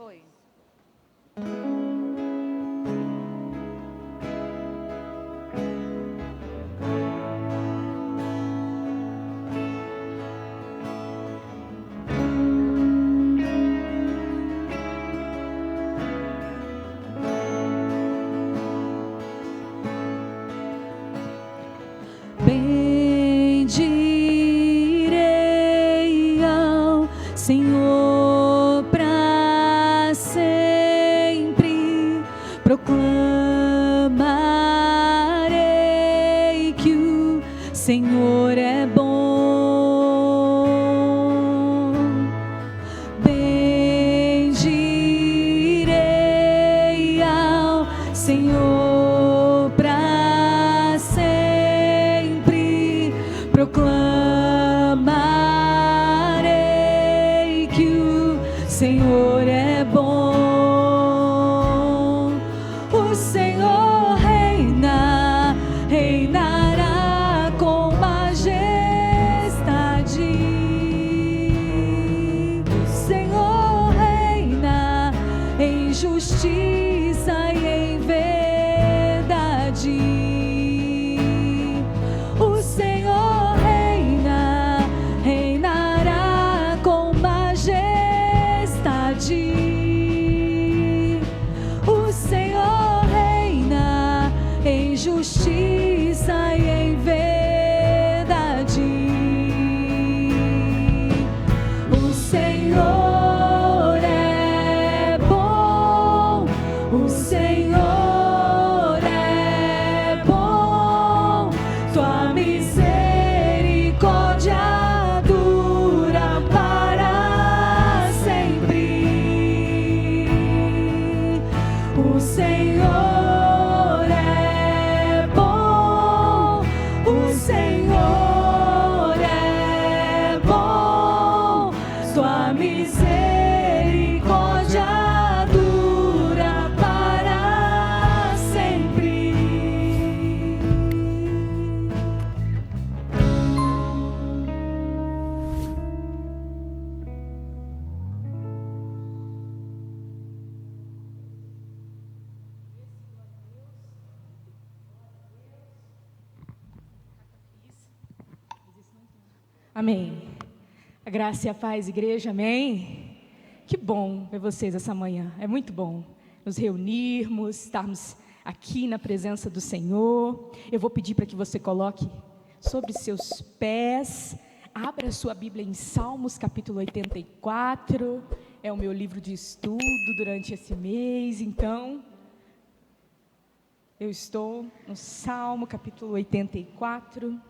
Foi. Bendirei ao Senhor para sempre, proclamarei que o Senhor é bom. Bendirei ao Senhor para sempre, proclamarei que o Senhor é bom. O Senhor reina, reinará com majestade. O Senhor reina em justiça e em verdade. O Senhor reina, reinará com majestade. O Senhor reina em justiça e em verdade. O Senhor é bom, o Senhor é bom, tua misericórdia dura para sempre. O Senhor é bom, o Senhor é bom, tua misericórdia dura para sempre. Amém. A graça e a paz, igreja, amém? Que bom ver vocês essa manhã, é muito bom nos reunirmos, estarmos aqui na presença do Senhor. Eu vou pedir para que você coloque sobre seus pés, abra sua Bíblia em Salmos capítulo 84, é o meu livro de estudo durante esse mês, então eu estou no Salmo capítulo 84.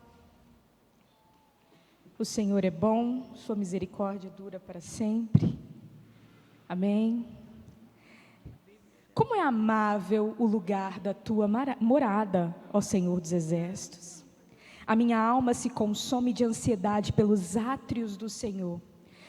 O Senhor é bom, sua misericórdia dura para sempre. Amém. Como é amável o lugar da tua morada, ó Senhor dos exércitos. A minha alma se consome de ansiedade pelos átrios do Senhor.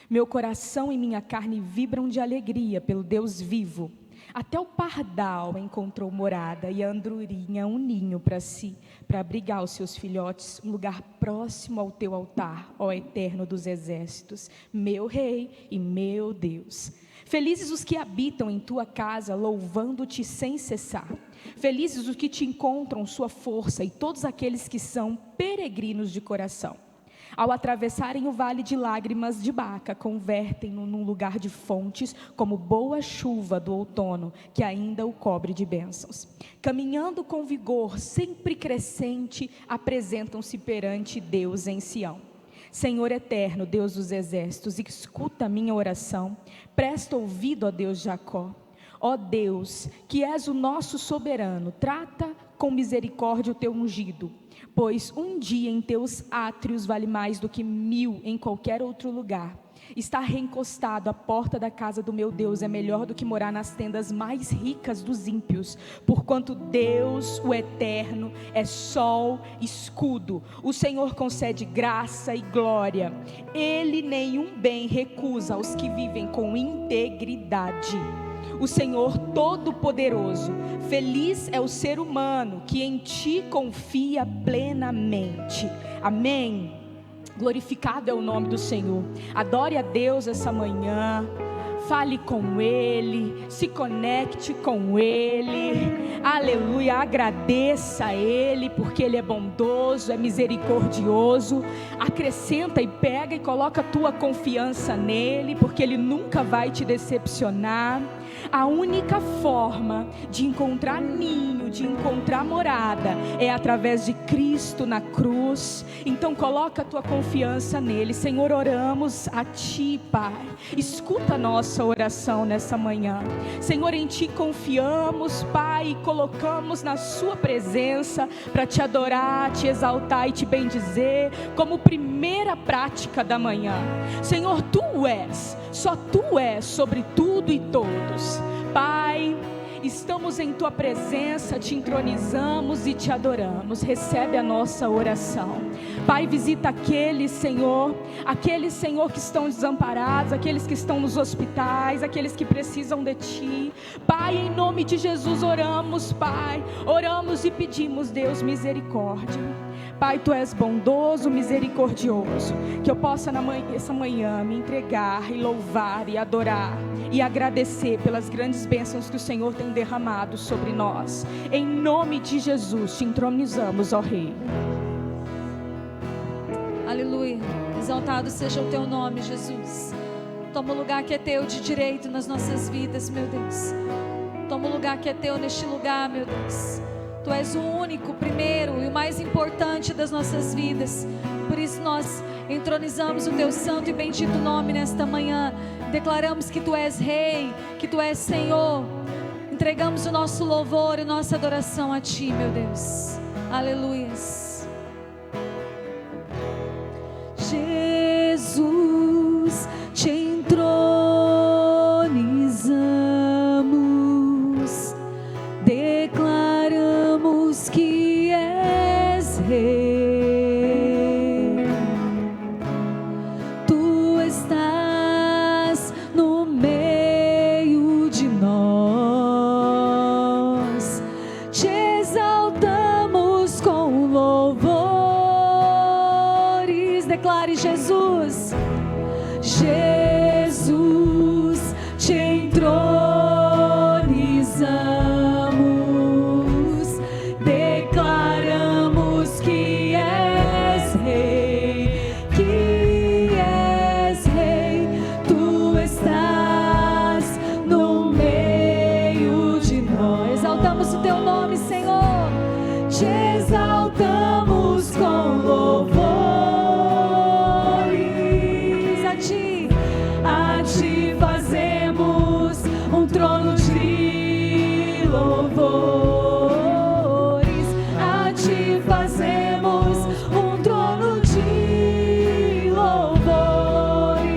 Meu coração e minha carne vibram de alegria pelo Deus vivo. Até o pardal encontrou morada e a andorinha um ninho para si, para abrigar os seus filhotes, um lugar próximo ao teu altar, ó Eterno dos exércitos, meu Rei e meu Deus. Felizes os que habitam em tua casa, louvando-te sem cessar. Felizes os que te encontram sua força e todos aqueles que são peregrinos de coração. Ao atravessarem o vale de lágrimas de Baca, convertem-no num lugar de fontes, como boa chuva do outono, que ainda o cobre de bênçãos. Caminhando com vigor, sempre crescente, apresentam-se perante Deus em Sião. Senhor eterno, Deus dos exércitos, escuta a minha oração, presta ouvido, ó Deus de Jacó. Ó Deus, que és o nosso soberano, trata com misericórdia o teu ungido, pois um dia em teus átrios vale mais do que 1000 em qualquer outro lugar. Estar reencostado à porta da casa do meu Deus é melhor do que morar nas tendas mais ricas dos ímpios, porquanto Deus, o eterno, é sol, escudo. O Senhor concede graça e glória. Ele nenhum bem recusa aos que vivem com integridade. O Senhor Todo-Poderoso, feliz é o ser humano que em ti confia plenamente. Amém. Glorificado é o nome do Senhor. Adore a Deus essa manhã. Fale com Ele, se conecte com Ele, aleluia, agradeça a Ele, porque Ele é bondoso, é misericordioso. Acrescenta e pega e coloca a tua confiança nele, porque Ele nunca vai te decepcionar. A única forma de encontrar ninho, de encontrar morada, é através de Cristo na cruz. Então coloca a tua confiança nele. Senhor, oramos a Ti, Pai. Escuta a nossa oração nessa manhã. Senhor, em Ti confiamos, Pai, e colocamos na Sua presença para Te adorar, Te exaltar e Te bendizer, como primeira prática da manhã. Senhor, Tu és, só Tu és sobre tudo e todos. Pai, estamos em Tua presença, Te entronizamos e Te adoramos. Recebe a nossa oração. Pai, visita aqueles, Senhor, que estão desamparados, aqueles que estão nos hospitais, aqueles que precisam de Ti. Pai, em nome de Jesus oramos, Pai, oramos e pedimos, Deus, misericórdia. Pai, Tu és bondoso, misericordioso, que eu possa essa manhã me entregar e louvar e adorar e agradecer pelas grandes bênçãos que o Senhor tem derramado sobre nós. Em nome de Jesus Te entronizamos, ó Rei. Aleluia, exaltado seja o Teu nome, Jesus. Toma o lugar que é Teu de direito nas nossas vidas, meu Deus. Toma o lugar que é Teu neste lugar, meu Deus. Tu és o único, primeiro e o mais importante das nossas vidas. Por isso nós entronizamos o Teu santo e bendito nome nesta manhã. Declaramos que Tu és Rei, que Tu és Senhor. Entregamos o nosso louvor e nossa adoração a Ti, meu Deus. Aleluias. Jesus, Te entronizamos, declaramos que és Rei. Tu estás no meio de nós, Te exaltamos com louvores. Declare: Jesus, Jesus, Te entronizamos, declaramos que és Rei, Tu estás no meio de nós. Exaltamos o Teu nome, Senhor, Te exaltamos com louvor. A Ti fazemos um trono de louvores. A Ti fazemos um trono de louvores.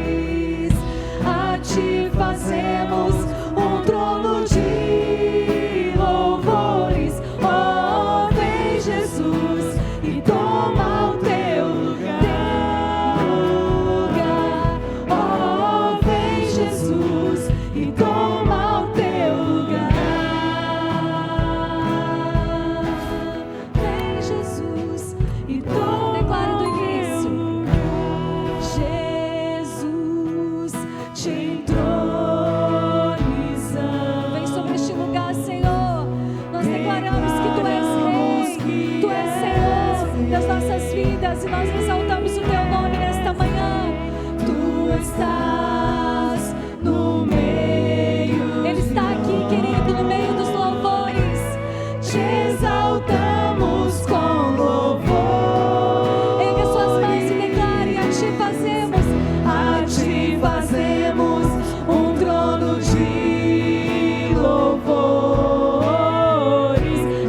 A Ti fazemos um trono de louvores. Oh, vem Jesus e toma o Teu lugar. E toma o Teu lugar. Vem Jesus e toma. Declare do início. Jesus, Te entronizamos. Vem sobre este lugar, Senhor. Nós declaramos que Tu és Rei, Tu és Senhor das nossas vidas, e nós exaltamos o Teu nome nesta manhã. Tu estás no meio. Ele está aqui, querido, no meio dos louvores. Te exaltamos com louvor. Erga suas mãos e declare: a Ti fazemos um trono de louvores.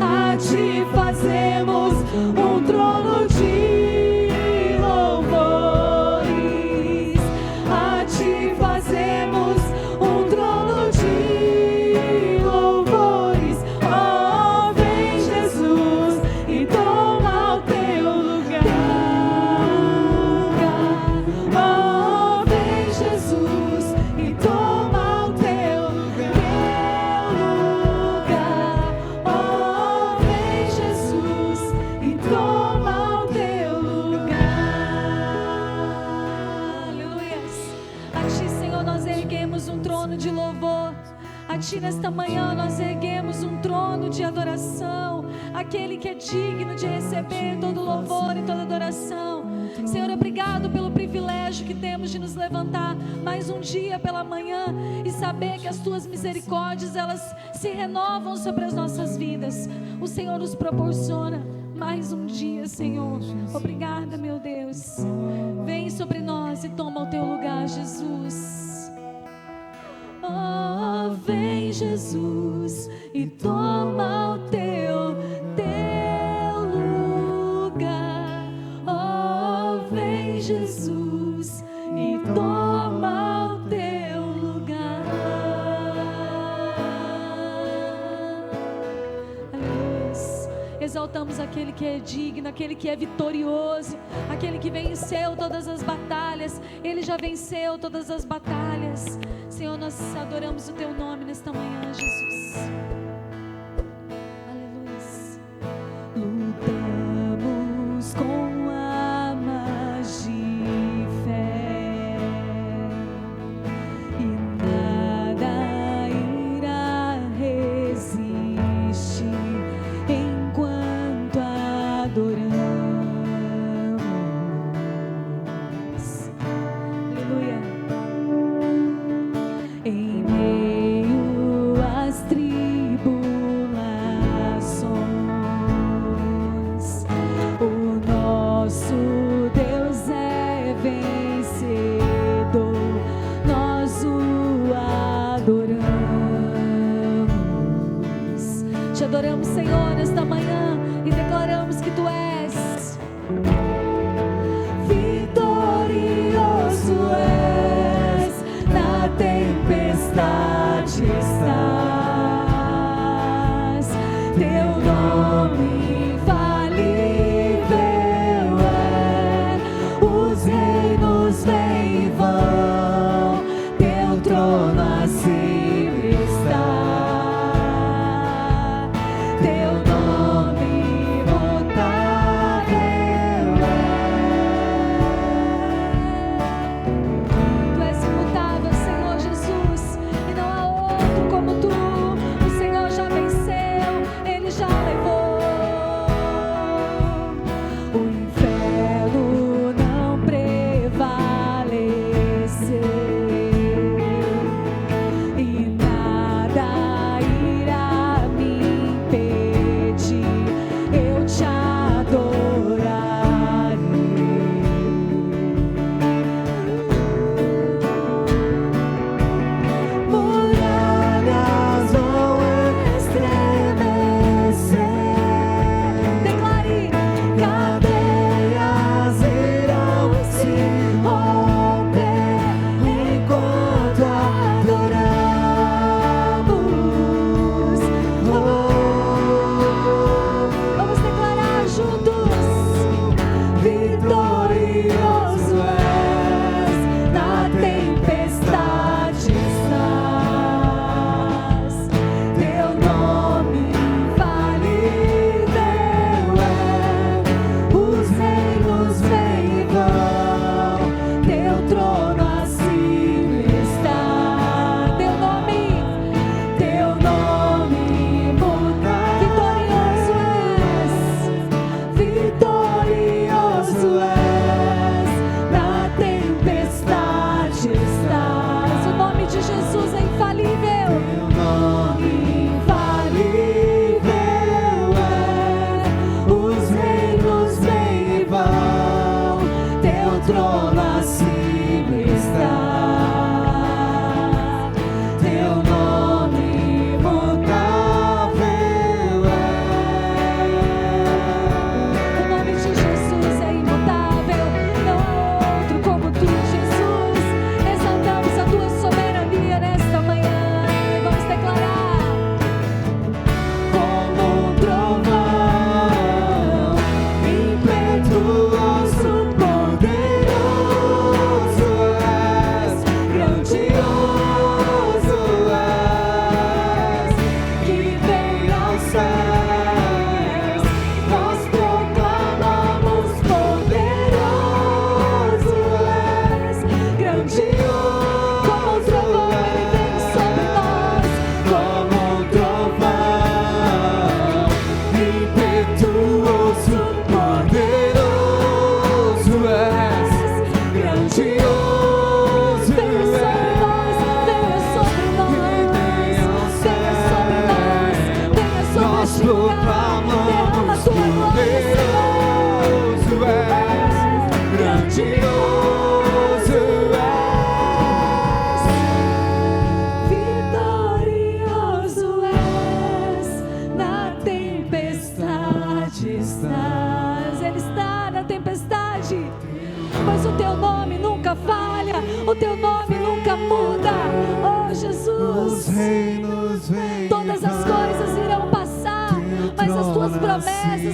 A Ti fazemos um trono de louvores. A Ti erguemos um trono de louvor. A Ti nesta manhã nós erguemos um trono de adoração, aquele que é digno de receber todo louvor e toda adoração. Senhor, obrigado pelo privilégio que temos de nos levantar mais um dia pela manhã e saber que as Tuas misericórdias, elas se renovam sobre as nossas vidas. O Senhor nos proporciona mais um dia, Senhor. Obrigada, meu Deus. Vem sobre nós e toma o Teu lugar, Jesus. Oh, vem, Jesus, e toma o Teu lugar. Oh, vem, Jesus, e toma o Teu lugar. Aleluia. Exaltamos aquele que é digno, aquele que é vitorioso, aquele que venceu todas as batalhas. Ele já venceu todas as batalhas. Senhor, nós adoramos o Teu nome nesta manhã, Jesus. Aleluia. Lutamos com armas de fé e nada irá resistir enquanto adoramos. Aleluia. Em meio às tribulações, o nosso Deus é vencedor, nós o adoramos. Te adoramos, Senhor, nesta manhã e declaramos que Tu és vitorioso. Na tempestade estás, Teu nome infalível é. Os reinos vêm e vão, Teu trono acima está. Teu nome imutável é. Tu és imutável, Senhor Jesus, e não há outro como Tu.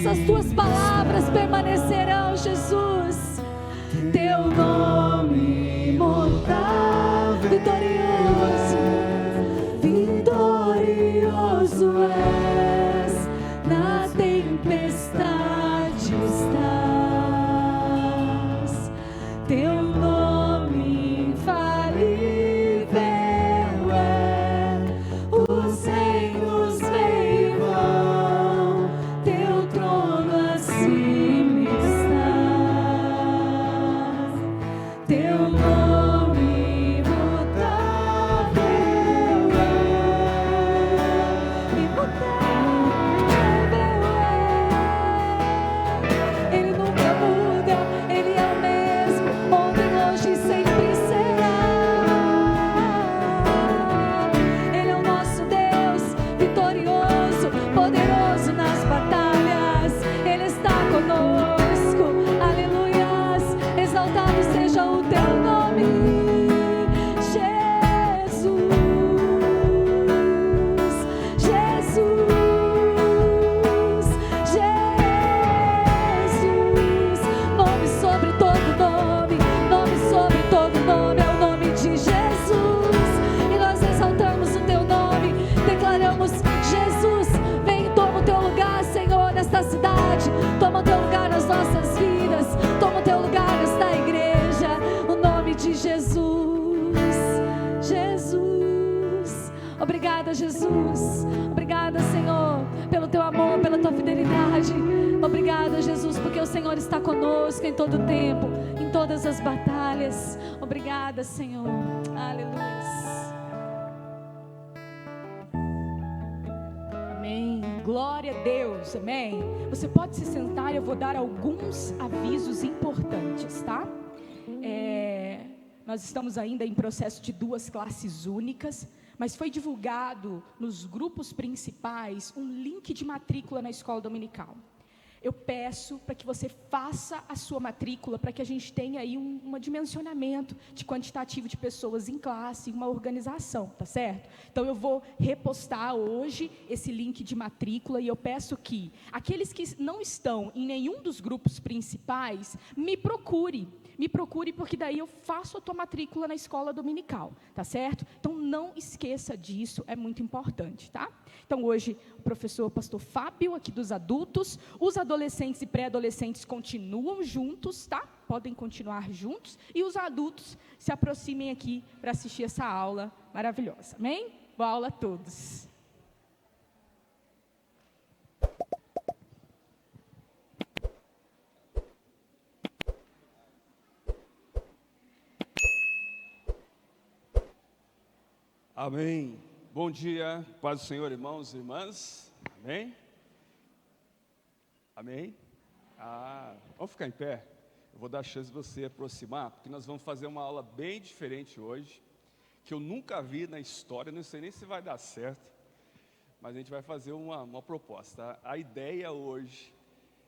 todas as tuas palavras permanecerão, Jesus. Teu nome imortal, vitorioso, vitorioso és, na tempestade estás. Teu nome infalível é, os reinos vêm e vão, teu trono acima estás. Teu nome imutável é, Ele nunca muda, Ele é o mesmo, ontem, hoje e sempre será. Ele é o nosso Deus, vitorioso, poderoso nas batalhas. Ele está conosco, aleluias. Exaltado seja o teu nome, Jesus, Jesus, Jesus. Nome sobre todo nome, nome sobre todo nome, é o nome de Jesus. E nós exaltamos o teu nome, declaramos: Jesus, vem e toma o teu lugar, Senhor, nesta cidade. Toma o teu lugar nas nossas vidas, toma o teu lugar nesta igreja. O nome de Jesus, Jesus. Obrigada, Jesus. Obrigada, Senhor, pelo teu amor, pela tua fidelidade. Obrigada, Jesus, porque o Senhor está conosco em todo o tempo, em todas as batalhas. Obrigada, Senhor. Aleluia. Amém. Glória a Deus. Amém. Você pode se sentar, eu vou dar alguns avisos importantes, tá? Nós estamos ainda em processo de 2 classes únicas, mas foi divulgado nos grupos principais um link de matrícula na escola dominical. Eu peço para que você faça a sua matrícula, para que a gente tenha aí um dimensionamento de quantitativo de pessoas em classe, uma organização, tá certo? Então eu vou repostar hoje esse link de matrícula e eu peço que aqueles que não estão em nenhum dos grupos principais, me procure, porque daí eu faço a tua matrícula na escola dominical, tá certo? Então não esqueça disso, é muito importante, tá? Então hoje o pastor Fábio aqui dos adultos, os adolescentes e pré-adolescentes continuam juntos, tá? Podem continuar juntos, e os adultos se aproximem aqui para assistir essa aula maravilhosa, amém? Boa aula a todos. Amém. Bom dia, paz do Senhor, irmãos e irmãs. Amém? Amém? Vamos ficar em pé. Eu vou dar a chance de você aproximar, porque nós vamos fazer uma aula bem diferente hoje, que eu nunca vi na história, não sei nem se vai dar certo, mas a gente vai fazer uma proposta. A ideia hoje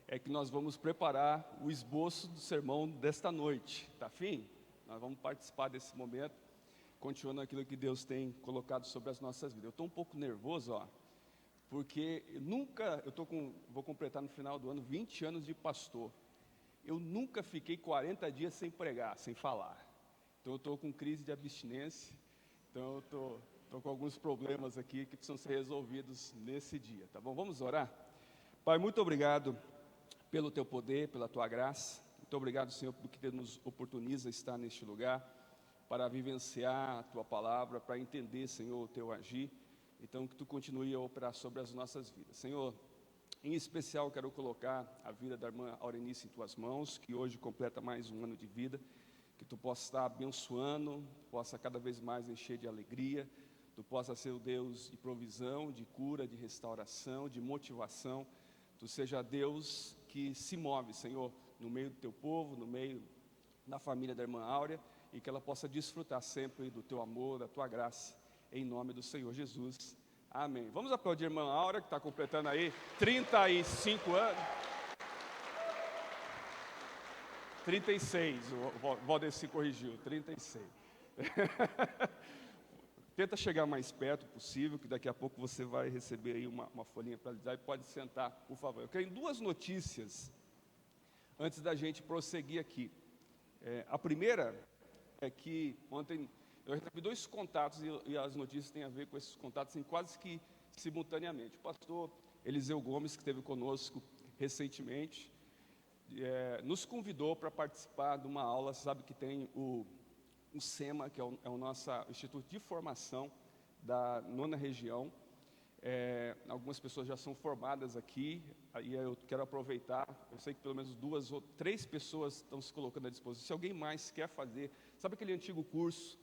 é que nós vamos preparar o esboço do sermão desta noite. Tá afim? Nós vamos participar desse momento, continuando aquilo que Deus tem colocado sobre as nossas vidas. Eu estou um pouco nervoso, porque vou completar no final do ano 20 anos de pastor. Eu nunca fiquei 40 dias sem pregar, sem falar. Então eu estou com crise de abstinência, então eu estou com alguns problemas aqui que precisam ser resolvidos nesse dia, tá bom? Vamos orar? Pai, muito obrigado pelo teu poder, pela tua graça. Muito obrigado, Senhor, porque nos oportuniza estar neste lugar, para vivenciar a tua palavra, para entender, Senhor, o teu agir. Então, que tu continue a operar sobre as nossas vidas. Senhor, em especial quero colocar a vida da irmã Aurenice em tuas mãos, que hoje completa mais um ano de vida, que tu possa estar abençoando, possa cada vez mais encher de alegria, tu possa ser o Deus de provisão, de cura, de restauração, de motivação. Tu seja Deus que se move, Senhor, no meio do teu povo, no meio da família da irmã Áurea, e que ela possa desfrutar sempre do teu amor, da tua graça, em nome do Senhor Jesus. Amém. Vamos aplaudir a irmã Áurea, que está completando aí 35 anos. 36, o Valdeci corrigiu, 36. Tenta chegar mais perto possível, que daqui a pouco você vai receber aí uma folhinha para lidar e pode sentar, por favor. Eu quero duas notícias antes da gente prosseguir aqui. A primeira é que ontem eu recebi 2 contatos e as notícias têm a ver com esses contatos quase que simultaneamente. O pastor Eliseu Gomes, que esteve conosco recentemente, nos convidou para participar de uma aula. Você sabe que tem o SEMA, que é o nosso Instituto de Formação da 9ª Região. Algumas pessoas já são formadas aqui, aí eu quero aproveitar, eu sei que pelo menos 2 ou 3 pessoas estão se colocando à disposição. Se alguém mais quer fazer, sabe aquele antigo curso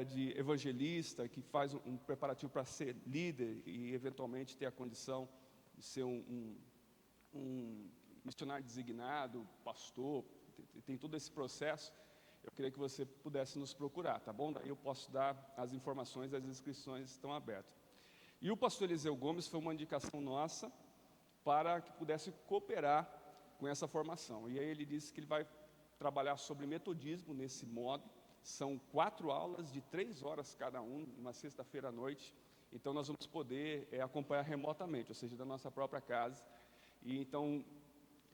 de evangelista, que faz um preparativo para ser líder e eventualmente ter a condição de ser um missionário designado, pastor, tem todo esse processo. Eu queria que você pudesse nos procurar, tá bom? Daí eu posso dar as informações, as inscrições estão abertas. E o pastor Eliseu Gomes foi uma indicação nossa para que pudesse cooperar com essa formação. E aí ele disse que ele vai trabalhar sobre metodismo nesse modo. São 4 aulas de 3 horas cada uma sexta-feira à noite. Então nós vamos poder acompanhar remotamente, ou seja, da nossa própria casa. E então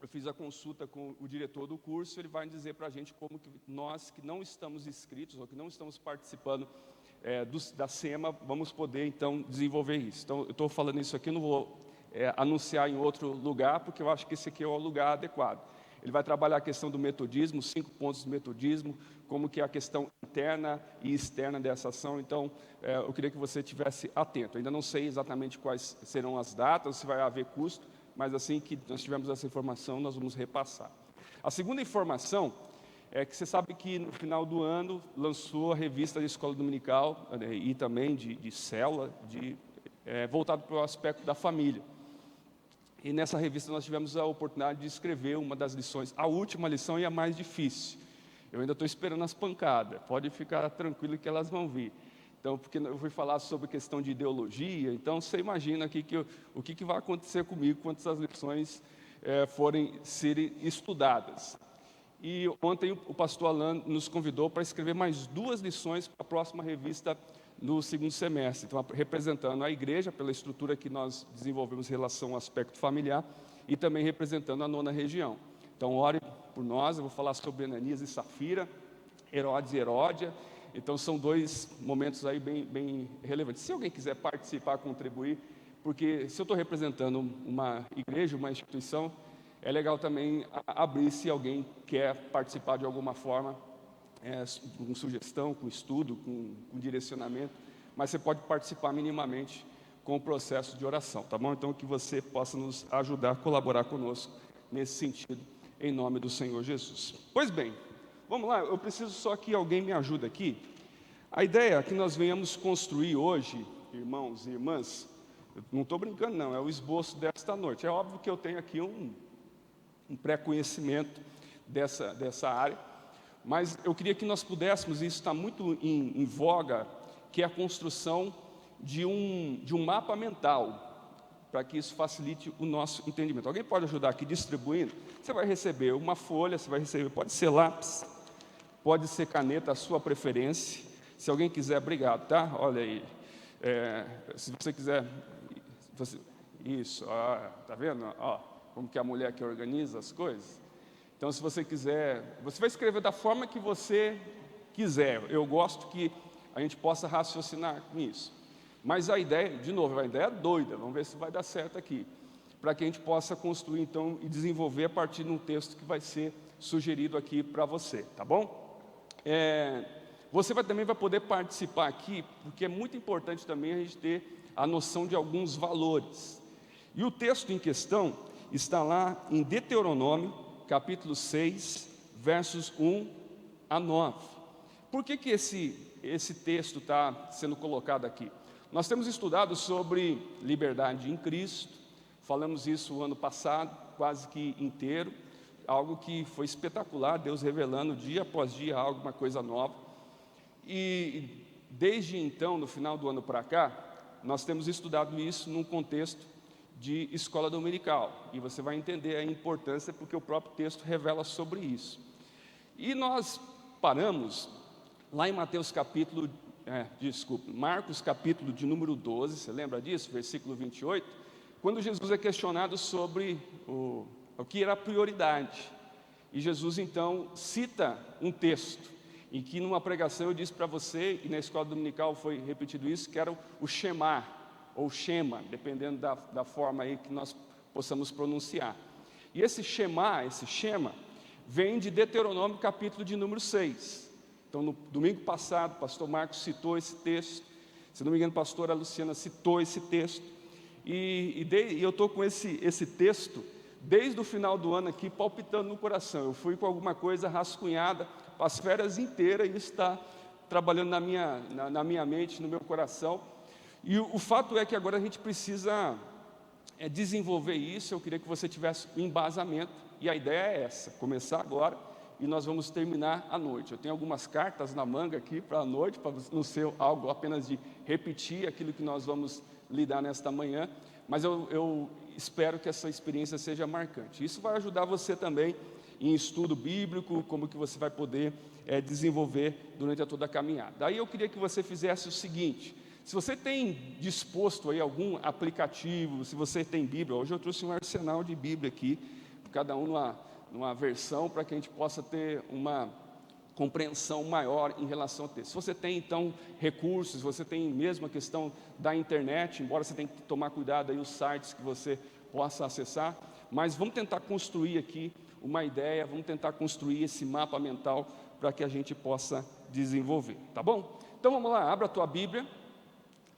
eu fiz a consulta com o diretor do curso, ele vai dizer para a gente como que nós que não estamos inscritos ou que não estamos participando da SEMA, vamos poder então desenvolver isso. Então eu estou falando isso aqui, não vou anunciar em outro lugar, porque eu acho que esse aqui é o lugar adequado. Ele vai trabalhar a questão do metodismo, 5 pontos do metodismo, como que é a questão interna e externa dessa ação. Então, eu queria que você estivesse atento. Ainda não sei exatamente quais serão as datas, se vai haver custo, mas assim que nós tivermos essa informação, nós vamos repassar. A segunda informação é que você sabe que no final do ano lançou a revista de escola dominical e também de célula, voltado para o aspecto da família. E nessa revista nós tivemos a oportunidade de escrever uma das lições, a última lição e a mais difícil. Eu ainda estou esperando as pancadas, pode ficar tranquilo que elas vão vir. Então, porque eu fui falar sobre questão de ideologia, então você imagina aqui o que vai acontecer comigo quando essas lições forem serem estudadas. E ontem o pastor Alan nos convidou para escrever mais 2 lições para a próxima revista no 2º semestre. Então, representando a igreja pela estrutura que nós desenvolvemos em relação ao aspecto familiar e também representando a 9ª região. Então, ore por nós, eu vou falar sobre Ananias e Safira, Herodes e Heródia. Então, são 2 momentos aí bem relevantes. Se alguém quiser participar, contribuir, porque se eu estou representando uma igreja, uma instituição, é legal também abrir se alguém quer participar de alguma forma, com sugestão, com estudo, com direcionamento, mas você pode participar minimamente com o processo de oração, tá bom? Então, que você possa nos ajudar, colaborar conosco nesse sentido, em nome do Senhor Jesus. Pois bem, vamos lá, eu preciso só que alguém me ajude aqui. A ideia é que nós venhamos construir hoje, irmãos e irmãs, eu não estou brincando não, é o esboço desta noite. É óbvio que eu tenho aqui um pré-conhecimento dessa área, mas eu queria que nós pudéssemos, e isso está muito em voga, que é a construção de um mapa mental, para que isso facilite o nosso entendimento. Alguém pode ajudar aqui distribuindo? Você vai receber uma folha, você vai receber, pode ser lápis, pode ser caneta, a sua preferência. Se alguém quiser, obrigado, tá? Olha aí, se você quiser, isso, tá vendo? Ó, como que a mulher que organiza as coisas. Então, se você quiser, você vai escrever da forma que você quiser. Eu gosto que a gente possa raciocinar com isso. Mas a ideia, de novo, a ideia é doida, vamos ver se vai dar certo aqui. Para que a gente possa construir, então, e desenvolver a partir de um texto que vai ser sugerido aqui para você, tá bom? Você também vai poder participar aqui, porque é muito importante também a gente ter a noção de alguns valores. E o texto em questão está lá em Deuteronômio, capítulo 6, versos 1 a 9. Por que esse texto está sendo colocado aqui? Nós temos estudado sobre liberdade em Cristo, falamos isso o ano passado, quase que inteiro, algo que foi espetacular, Deus revelando dia após dia alguma coisa nova. E desde então, no final do ano para cá, nós temos estudado isso num contexto de escola dominical, e você vai entender a importância porque o próprio texto revela sobre isso. E nós paramos lá em Mateus capítulo Marcos capítulo de número 12, você lembra disso? Versículo 28, quando Jesus é questionado sobre o que era a prioridade. E Jesus então cita um texto, em que numa pregação eu disse para você, e na escola dominical foi repetido isso, que era o Shema, ou Shema, dependendo da forma aí que nós possamos pronunciar. E esse Shema, vem de Deuteronômio capítulo de número 6. Então no domingo passado, o pastor Marcos citou esse texto, se não me engano a pastora Luciana citou esse texto, e eu estou com esse texto desde o final do ano aqui, palpitando no coração. Eu fui com alguma coisa rascunhada as férias inteiras, e isso está trabalhando na minha mente, no meu coração. E o fato é que agora a gente precisa desenvolver isso. Eu queria que você tivesse um embasamento, e a ideia é essa, começar agora, e nós vamos terminar à noite. Eu tenho algumas cartas na manga aqui para a noite, para não ser algo apenas de repetir aquilo que nós vamos lidar nesta manhã, mas eu espero que essa experiência seja marcante. Isso vai ajudar você também em estudo bíblico, como que você vai poder desenvolver durante toda a caminhada. Daí eu queria que você fizesse o seguinte: se você tem disposto aí algum aplicativo, se você tem Bíblia, hoje eu trouxe um arsenal de Bíblia aqui, cada um numa versão, para que a gente possa ter uma compreensão maior em relação ao texto. Se você tem então recursos, você tem mesmo a questão da internet, embora você tenha que tomar cuidado aí os sites que você possa acessar, mas vamos tentar construir aqui uma ideia, vamos tentar construir esse mapa mental para que a gente possa desenvolver, tá bom? Então vamos lá, abra a tua Bíblia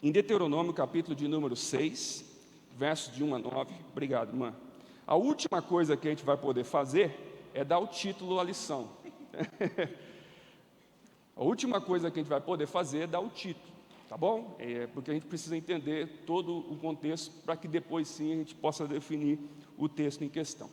em Deuteronômio capítulo de número 6, versos de 1 a 9, obrigado, irmã. A última coisa que a gente vai poder fazer é dar o título à lição. A última coisa que a gente vai poder fazer é dar o título, tá bom? Porque a gente precisa entender todo o contexto para que depois sim a gente possa definir o texto em questão.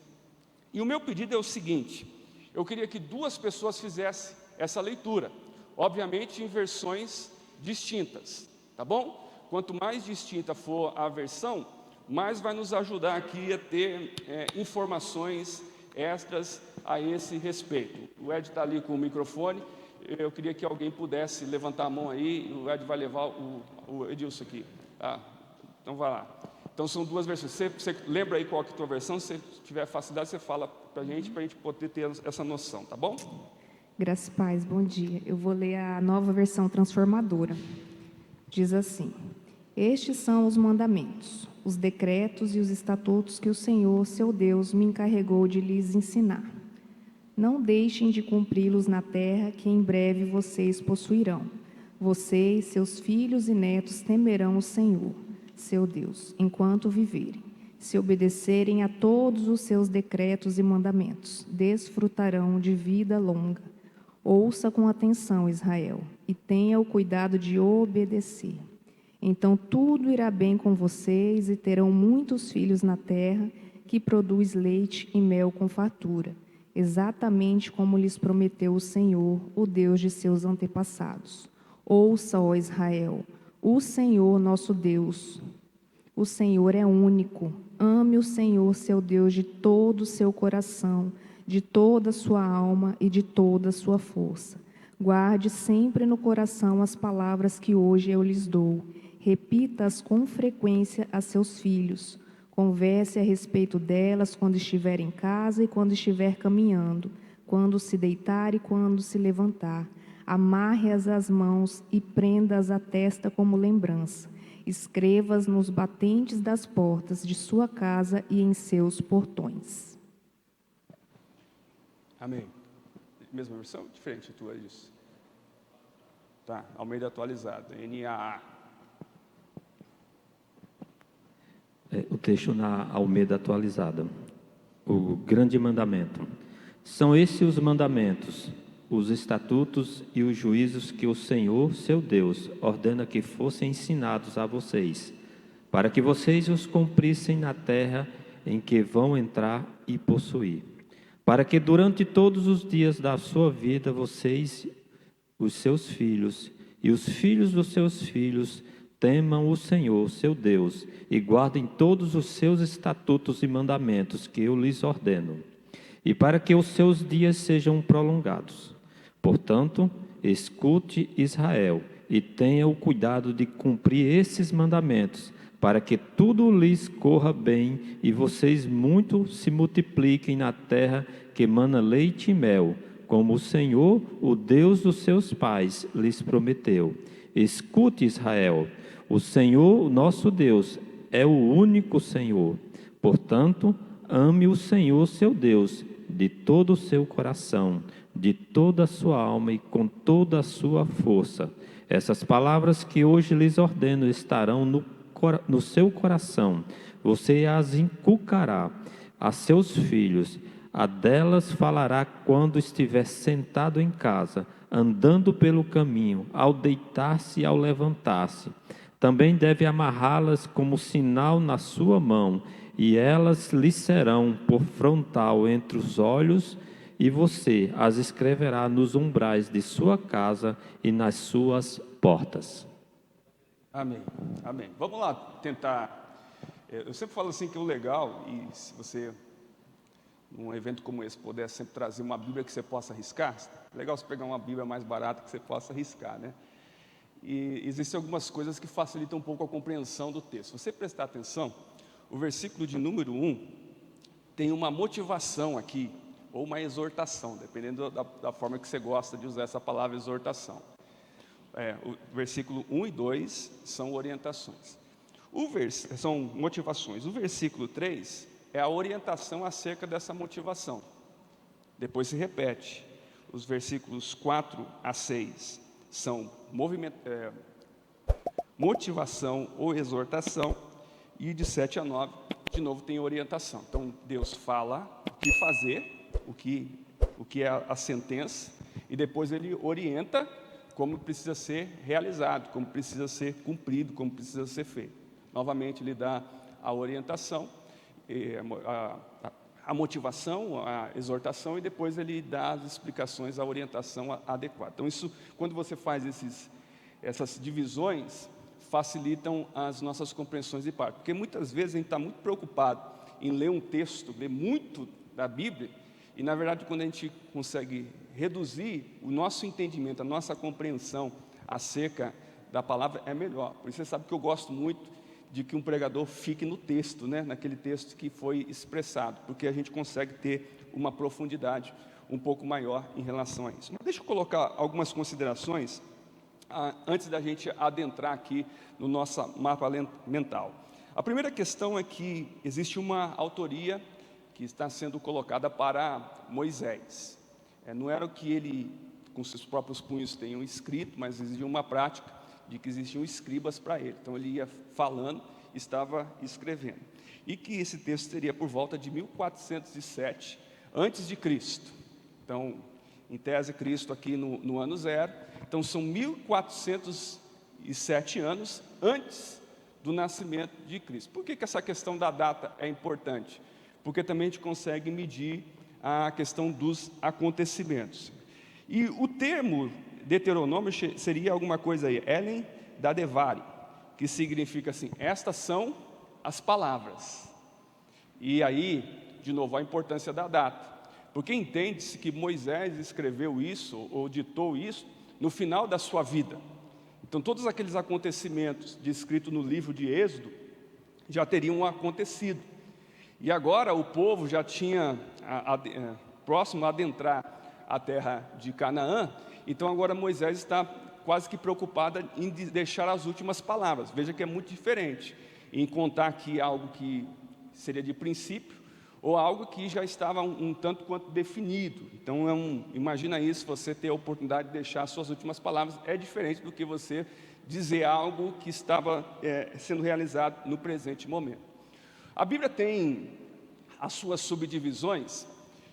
E o meu pedido é o seguinte: eu queria que duas pessoas fizessem essa leitura, obviamente em versões distintas, tá bom? Quanto mais distinta for a versão, mais vai nos ajudar aqui a ter informações extras a esse respeito. O Ed está ali com o microfone, eu queria que alguém pudesse levantar a mão aí, o Ed vai levar o Edilson aqui. Então vai lá. Então são duas versões. Você lembra aí qual que é a tua versão? Se tiver facilidade, você fala para a gente poder ter essa noção, tá bom? Graças e paz, bom dia. Eu vou ler a Nova Versão Transformadora. Diz assim: estes são os mandamentos, os decretos e os estatutos que o Senhor, seu Deus, me encarregou de lhes ensinar. Não deixem de cumpri-los na terra que em breve vocês possuirão. Vocês, seus filhos e netos temerão o Senhor, seu Deus, enquanto viverem. Se obedecerem a todos os seus decretos e mandamentos, desfrutarão de vida longa. Ouça com atenção, Israel, e tenha o cuidado de obedecer. Então tudo irá bem com vocês e terão muitos filhos na terra que produz leite e mel com fartura, exatamente como lhes prometeu o Senhor, o Deus de seus antepassados. Ouça, ó Israel, o Senhor nosso Deus, o Senhor é único. Ame o Senhor, seu Deus, de todo o seu coração, de toda a sua alma e de toda a sua força. Guarde sempre no coração as palavras que hoje eu lhes dou. Repita-as com frequência a seus filhos. Converse a respeito delas quando estiver em casa e quando estiver caminhando, quando se deitar e quando se levantar. Amarre-as às mãos e prenda-as à testa como lembrança. Escreva-as nos batentes das portas de sua casa e em seus portões. Amém. Mesma versão? Diferente a tua, isso. Tá, Almeida atualizada, NAA. O texto na Almeida atualizada. O grande mandamento. São esses os mandamentos, os estatutos e os juízos que o Senhor, seu Deus, ordena que fossem ensinados a vocês, para que vocês os cumprissem na terra em que vão entrar e possuir, para que durante todos os dias da sua vida vocês, os seus filhos e os filhos dos seus filhos temam o Senhor, seu Deus, e guardem todos os seus estatutos e mandamentos que eu lhes ordeno, e para que os seus dias sejam prolongados. Portanto, escute, Israel, e tenha o cuidado de cumprir esses mandamentos, para que tudo lhes corra bem e vocês muito se multipliquem na terra que mana leite e mel, como o Senhor, o Deus dos seus pais, lhes prometeu. Escute, Israel, o Senhor, o nosso Deus, é o único Senhor. Portanto, ame o Senhor, seu Deus, de todo o seu coração, de toda a sua alma e com toda a sua força. Essas palavras que hoje lhes ordeno estarão no seu coração. Você as inculcará a seus filhos. A delas falará quando estiver sentado em casa, andando pelo caminho, ao deitar-se e ao levantar-se. Também deve amarrá-las como sinal na sua mão, e elas lhe serão por frontal entre os olhos, e você as escreverá nos umbrais de sua casa e nas suas portas. Amém, amém. Vamos lá tentar. Eu sempre falo assim que o legal, e se você, num evento como esse, puder sempre trazer uma Bíblia que você possa riscar, é legal você pegar uma Bíblia mais barata que você possa riscar, né? E existem algumas coisas que facilitam um pouco a compreensão do texto. Se você prestar atenção, o versículo de número 1 tem uma motivação aqui, ou uma exortação, dependendo da forma que você gosta de usar essa palavra exortação. O versículo 1 e 2 são orientações. São motivações. O versículo 3 é a orientação acerca dessa motivação. Depois se repete. Os versículos 4 a 6 são motivação ou exortação. E de 7 a 9, de novo, tem orientação. Então, Deus fala o que fazer, o que é a sentença, e depois Ele orienta como precisa ser realizado, como precisa ser cumprido, como precisa ser feito. Novamente, Ele dá a orientação, a motivação, a exortação, e depois Ele dá as explicações, a orientação adequada. Então, isso, quando você faz essas divisões, facilitam as nossas compreensões de parte. Porque muitas vezes a gente está muito preocupado em ler um texto, ler muito da Bíblia, e na verdade quando a gente consegue reduzir o nosso entendimento, a nossa compreensão acerca da palavra, é melhor. Por isso você sabe que eu gosto muito de que um pregador fique no texto, né? Naquele texto que foi expressado, porque a gente consegue ter uma profundidade um pouco maior em relação a isso. Mas deixa eu colocar algumas considerações antes da gente adentrar aqui no nosso mapa mental. A primeira questão é que existe uma autoria que está sendo colocada para Moisés. Não era o que ele, com seus próprios punhos, tenham escrito, mas existia uma prática de que existiam escribas para ele. Então ele ia falando, estava escrevendo. E que esse texto seria por volta de 1407 antes de Cristo. Então, em tese, Cristo aqui no ano 0. Então, são 1407 anos antes do nascimento de Cristo. Por que essa questão da data é importante? Porque também a gente consegue medir a questão dos acontecimentos. E o termo Deuteronômio seria alguma coisa aí, Elen da Devari, que significa assim, estas são as palavras. E aí, de novo, a importância da data. Porque entende-se que Moisés escreveu isso, ou ditou isso, no final da sua vida. Então, todos aqueles acontecimentos descritos no livro de Êxodo já teriam acontecido. E agora o povo já tinha próximo a adentrar a terra de Canaã. Então, agora Moisés está quase que preocupado em deixar as últimas palavras. Veja que é muito diferente em contar aqui algo que seria de princípio, ou algo que já estava um tanto quanto definido. Então, imagina isso, você ter a oportunidade de deixar as suas últimas palavras, é diferente do que você dizer algo que estava sendo realizado no presente momento. A Bíblia tem as suas subdivisões,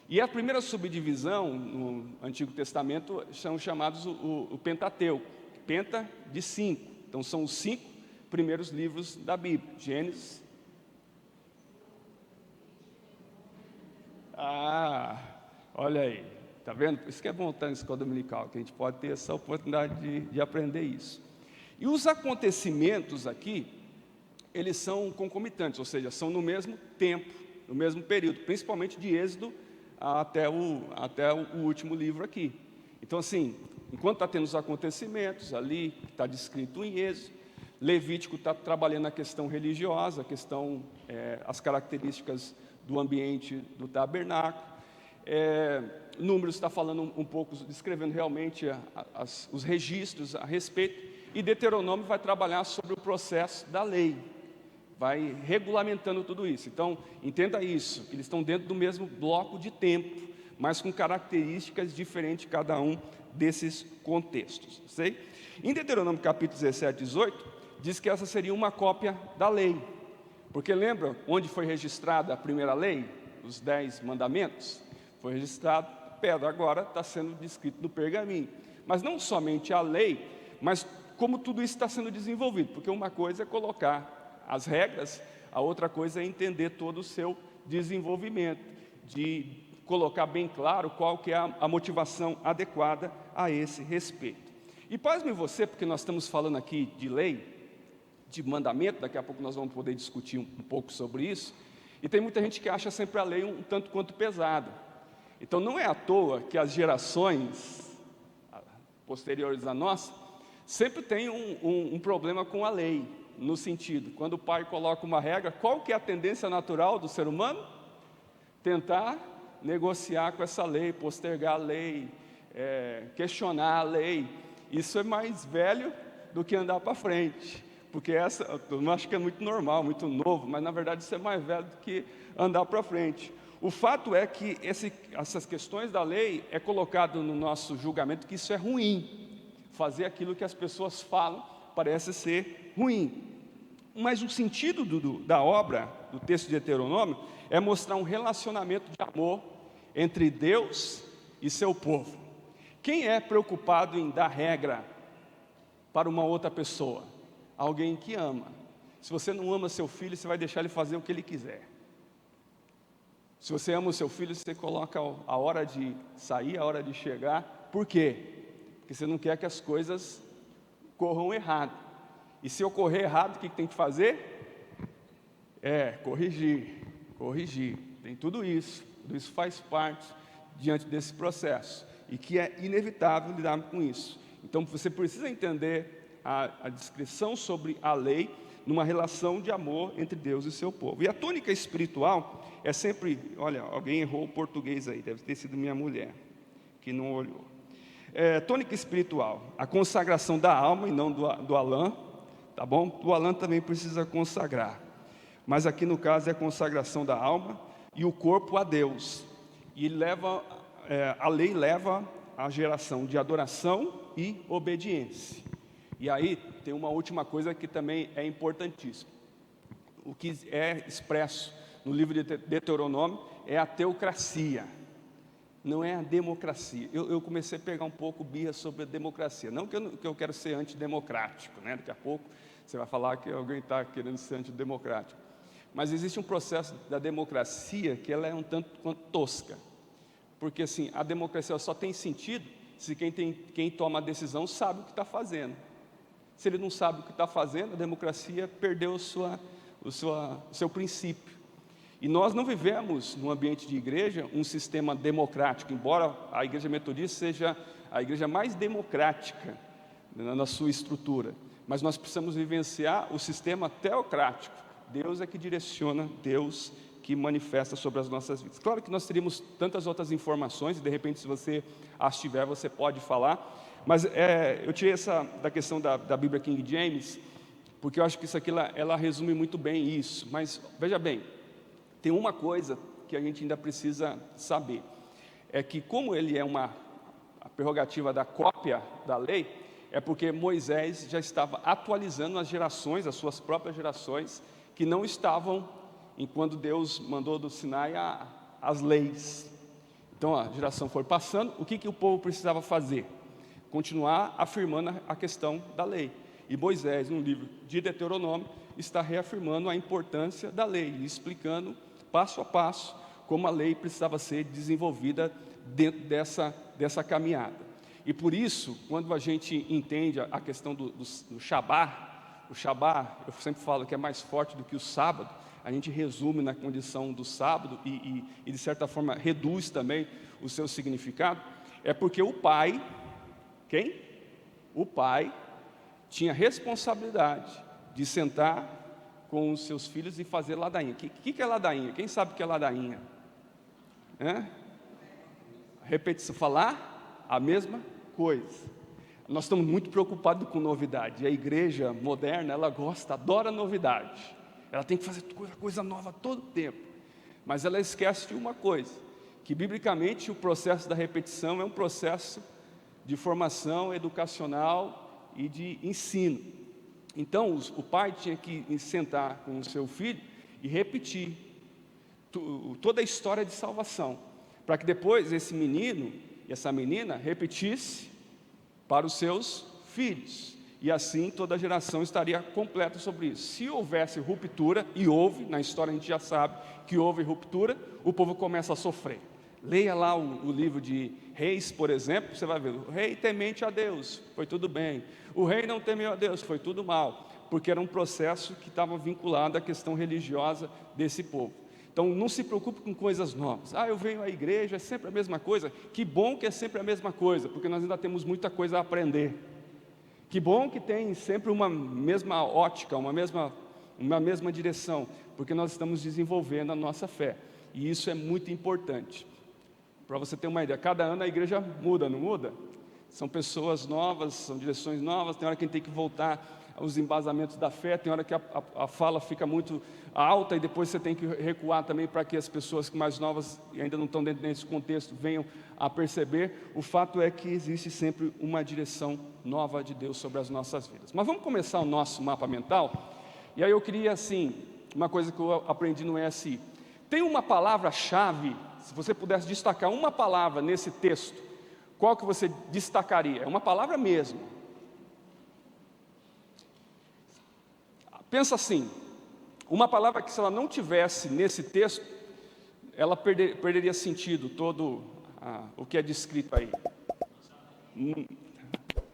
e a primeira subdivisão no Antigo Testamento são chamados o Pentateuco, Penta de 5. Então, são os 5 primeiros livros da Bíblia, Gênesis. Olha aí, tá vendo? Por isso que é bom estar na escola dominical, que a gente pode ter essa oportunidade de aprender isso. E os acontecimentos aqui, eles são concomitantes, ou seja, são no mesmo tempo, no mesmo período, principalmente de Êxodo até o último livro aqui. Então, assim, Enquanto está tendo os acontecimentos ali, que está descrito em Êxodo, Levítico está trabalhando a questão religiosa, a questão, as características do ambiente do tabernáculo. Números está falando um pouco, descrevendo realmente os registros a respeito, e Deuteronômio vai trabalhar sobre o processo da lei, vai regulamentando tudo isso. Então, entenda isso, eles estão dentro do mesmo bloco de tempo, mas com características diferentes cada um desses contextos. Sei? Em Deuteronômio capítulo 17, 18, diz que essa seria uma cópia da lei, porque lembra onde foi registrada a primeira lei? Os 10 mandamentos? Foi registrado na pedra, agora está sendo descrito no pergaminho. Mas não somente a lei, mas como tudo isso está sendo desenvolvido, porque uma coisa é colocar as regras, a outra coisa é entender todo o seu desenvolvimento, de colocar bem claro qual que é a motivação adequada a esse respeito. E pasme você, porque nós estamos falando aqui de lei, de mandamento, daqui a pouco nós vamos poder discutir um pouco sobre isso, e tem muita gente que acha sempre a lei um tanto quanto pesada. Então não é à toa que as gerações posteriores à nossa sempre tem um problema com a lei, no sentido, quando o pai coloca uma regra, qual que é a tendência natural do ser humano? Tentar negociar com essa lei, postergar a lei, questionar a lei. Isso é mais velho do que andar para frente, porque eu não acho que é muito normal, muito novo, mas na verdade isso é mais velho do que andar para frente. O fato é que essas questões da lei é colocado no nosso julgamento que isso é ruim. Fazer aquilo que as pessoas falam parece ser ruim. Mas o sentido da obra, do texto de Deuteronômio, é mostrar um relacionamento de amor entre Deus e seu povo. Quem é preocupado em dar regra para uma outra pessoa? Alguém que ama. Se você não ama seu filho, você vai deixar ele fazer o que ele quiser. Se você ama o seu filho, você coloca a hora de sair, a hora de chegar. Por quê? Porque você não quer que as coisas corram errado. E se ocorrer errado, o que tem que fazer? Corrigir. Tem tudo isso faz parte diante desse processo. E que é inevitável lidar com isso. Então você precisa entender a descrição sobre a lei numa relação de amor entre Deus e seu povo. E a tônica espiritual é sempre, olha, alguém errou o português aí, deve ter sido minha mulher, que não olhou. Tônica espiritual, a consagração da alma e não do Alain, tá bom? O Alain também precisa consagrar, mas aqui no caso é a consagração da alma e o corpo a Deus. E a lei leva à geração de adoração e obediência. E aí tem uma última coisa que também é importantíssima. O que é expresso no livro de Deuteronômio é a teocracia, não é a democracia. Eu comecei a pegar um pouco birra sobre a democracia, não que eu quero ser antidemocrático, né? Daqui a pouco você vai falar que alguém está querendo ser antidemocrático. Mas existe um processo da democracia que ela é um tanto quanto tosca, porque assim, a democracia só tem sentido se quem toma a decisão sabe o que está fazendo. Se ele não sabe o que está fazendo, a democracia perdeu o seu princípio. E nós não vivemos no ambiente de igreja um sistema democrático, embora a igreja metodista seja a igreja mais democrática na sua estrutura, mas nós precisamos vivenciar o sistema teocrático. Deus é que direciona, Deus que manifesta sobre as nossas vidas. Claro que nós teríamos tantas outras informações, e de repente se você as tiver, você pode falar, mas eu tirei essa da questão da Bíblia King James, porque eu acho que isso aqui ela resume muito bem isso. Mas veja bem, tem uma coisa que a gente ainda precisa saber, é que como ele é a prerrogativa da cópia da lei, é porque Moisés já estava atualizando as gerações, as suas próprias gerações, que não estavam, enquanto Deus mandou do Sinai as leis. Então a geração foi passando, o que o povo precisava fazer? Continuar afirmando a questão da lei. E Moisés, no livro de Deuteronômio, está reafirmando a importância da lei, explicando passo a passo como a lei precisava ser desenvolvida dentro dessa caminhada. E por isso, quando a gente entende a questão do Shabá, o Shabá, eu sempre falo que é mais forte do que o sábado, a gente resume na condição do sábado e de certa forma reduz também o seu significado, é porque o pai Quem? O pai tinha responsabilidade de sentar com os seus filhos e fazer ladainha. O que é ladainha? Quem sabe o que é ladainha? Repetição, falar a mesma coisa. Nós estamos muito preocupados com novidade. E a igreja moderna, ela gosta, adora novidade. Ela tem que fazer coisa nova todo tempo. Mas ela esquece de uma coisa, que biblicamente o processo da repetição é um processo de formação educacional e de ensino. Então o pai tinha que sentar com o seu filho e repetir toda a história de salvação, para que depois esse menino e essa menina repetisse para os seus filhos, e assim toda a geração estaria completa sobre isso. Se houvesse ruptura, e houve, na história a gente já sabe que houve ruptura, o povo começa a sofrer. Leia lá o livro de Reis, por exemplo, você vai ver, o rei temente a Deus, foi tudo bem. O rei não temeu a Deus, foi tudo mal, porque era um processo que estava vinculado à questão religiosa desse povo. Então não se preocupe com coisas novas. Eu venho à igreja, é sempre a mesma coisa. Que bom que é sempre a mesma coisa, porque nós ainda temos muita coisa a aprender. Que bom que tem sempre uma mesma ótica, uma mesma direção, porque nós estamos desenvolvendo a nossa fé, e isso é muito importante. Para você ter uma ideia, cada ano a igreja muda, não muda? São pessoas novas, são direções novas, tem hora que a gente tem que voltar aos embasamentos da fé, tem hora que a fala fica muito alta e depois você tem que recuar também para que as pessoas mais novas e ainda não estão dentro desse contexto venham a perceber. O fato é que existe sempre uma direção nova de Deus sobre as nossas vidas. Mas vamos começar o nosso mapa mental, e aí eu queria assim, uma coisa que eu aprendi no ESI, tem uma palavra-chave, se você pudesse destacar uma palavra nesse texto, qual que você destacaria? É uma palavra mesmo. Pensa assim, uma palavra que se ela não tivesse nesse texto, ela perderia sentido todo o que é descrito aí.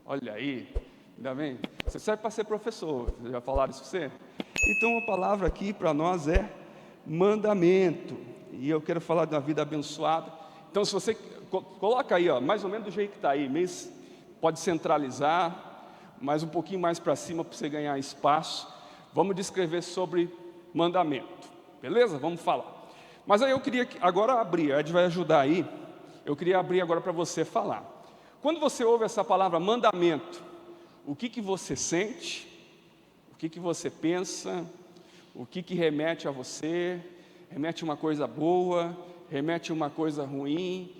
Olha aí, ainda bem? Você serve para ser professor, já falaram isso para você? Então a palavra aqui para nós é mandamento, e eu quero falar de uma vida abençoada. Então se você coloca aí, mais ou menos do jeito que está aí, mas pode centralizar, mais um pouquinho mais para cima para você ganhar espaço. Vamos descrever sobre mandamento, beleza? Vamos falar. Mas aí eu queria agora abrir, a Ed vai ajudar aí. Eu queria abrir agora para você falar. Quando você ouve essa palavra mandamento, o que você sente? O que você pensa? O que remete a você? Remete a uma coisa boa? Remete a uma coisa ruim?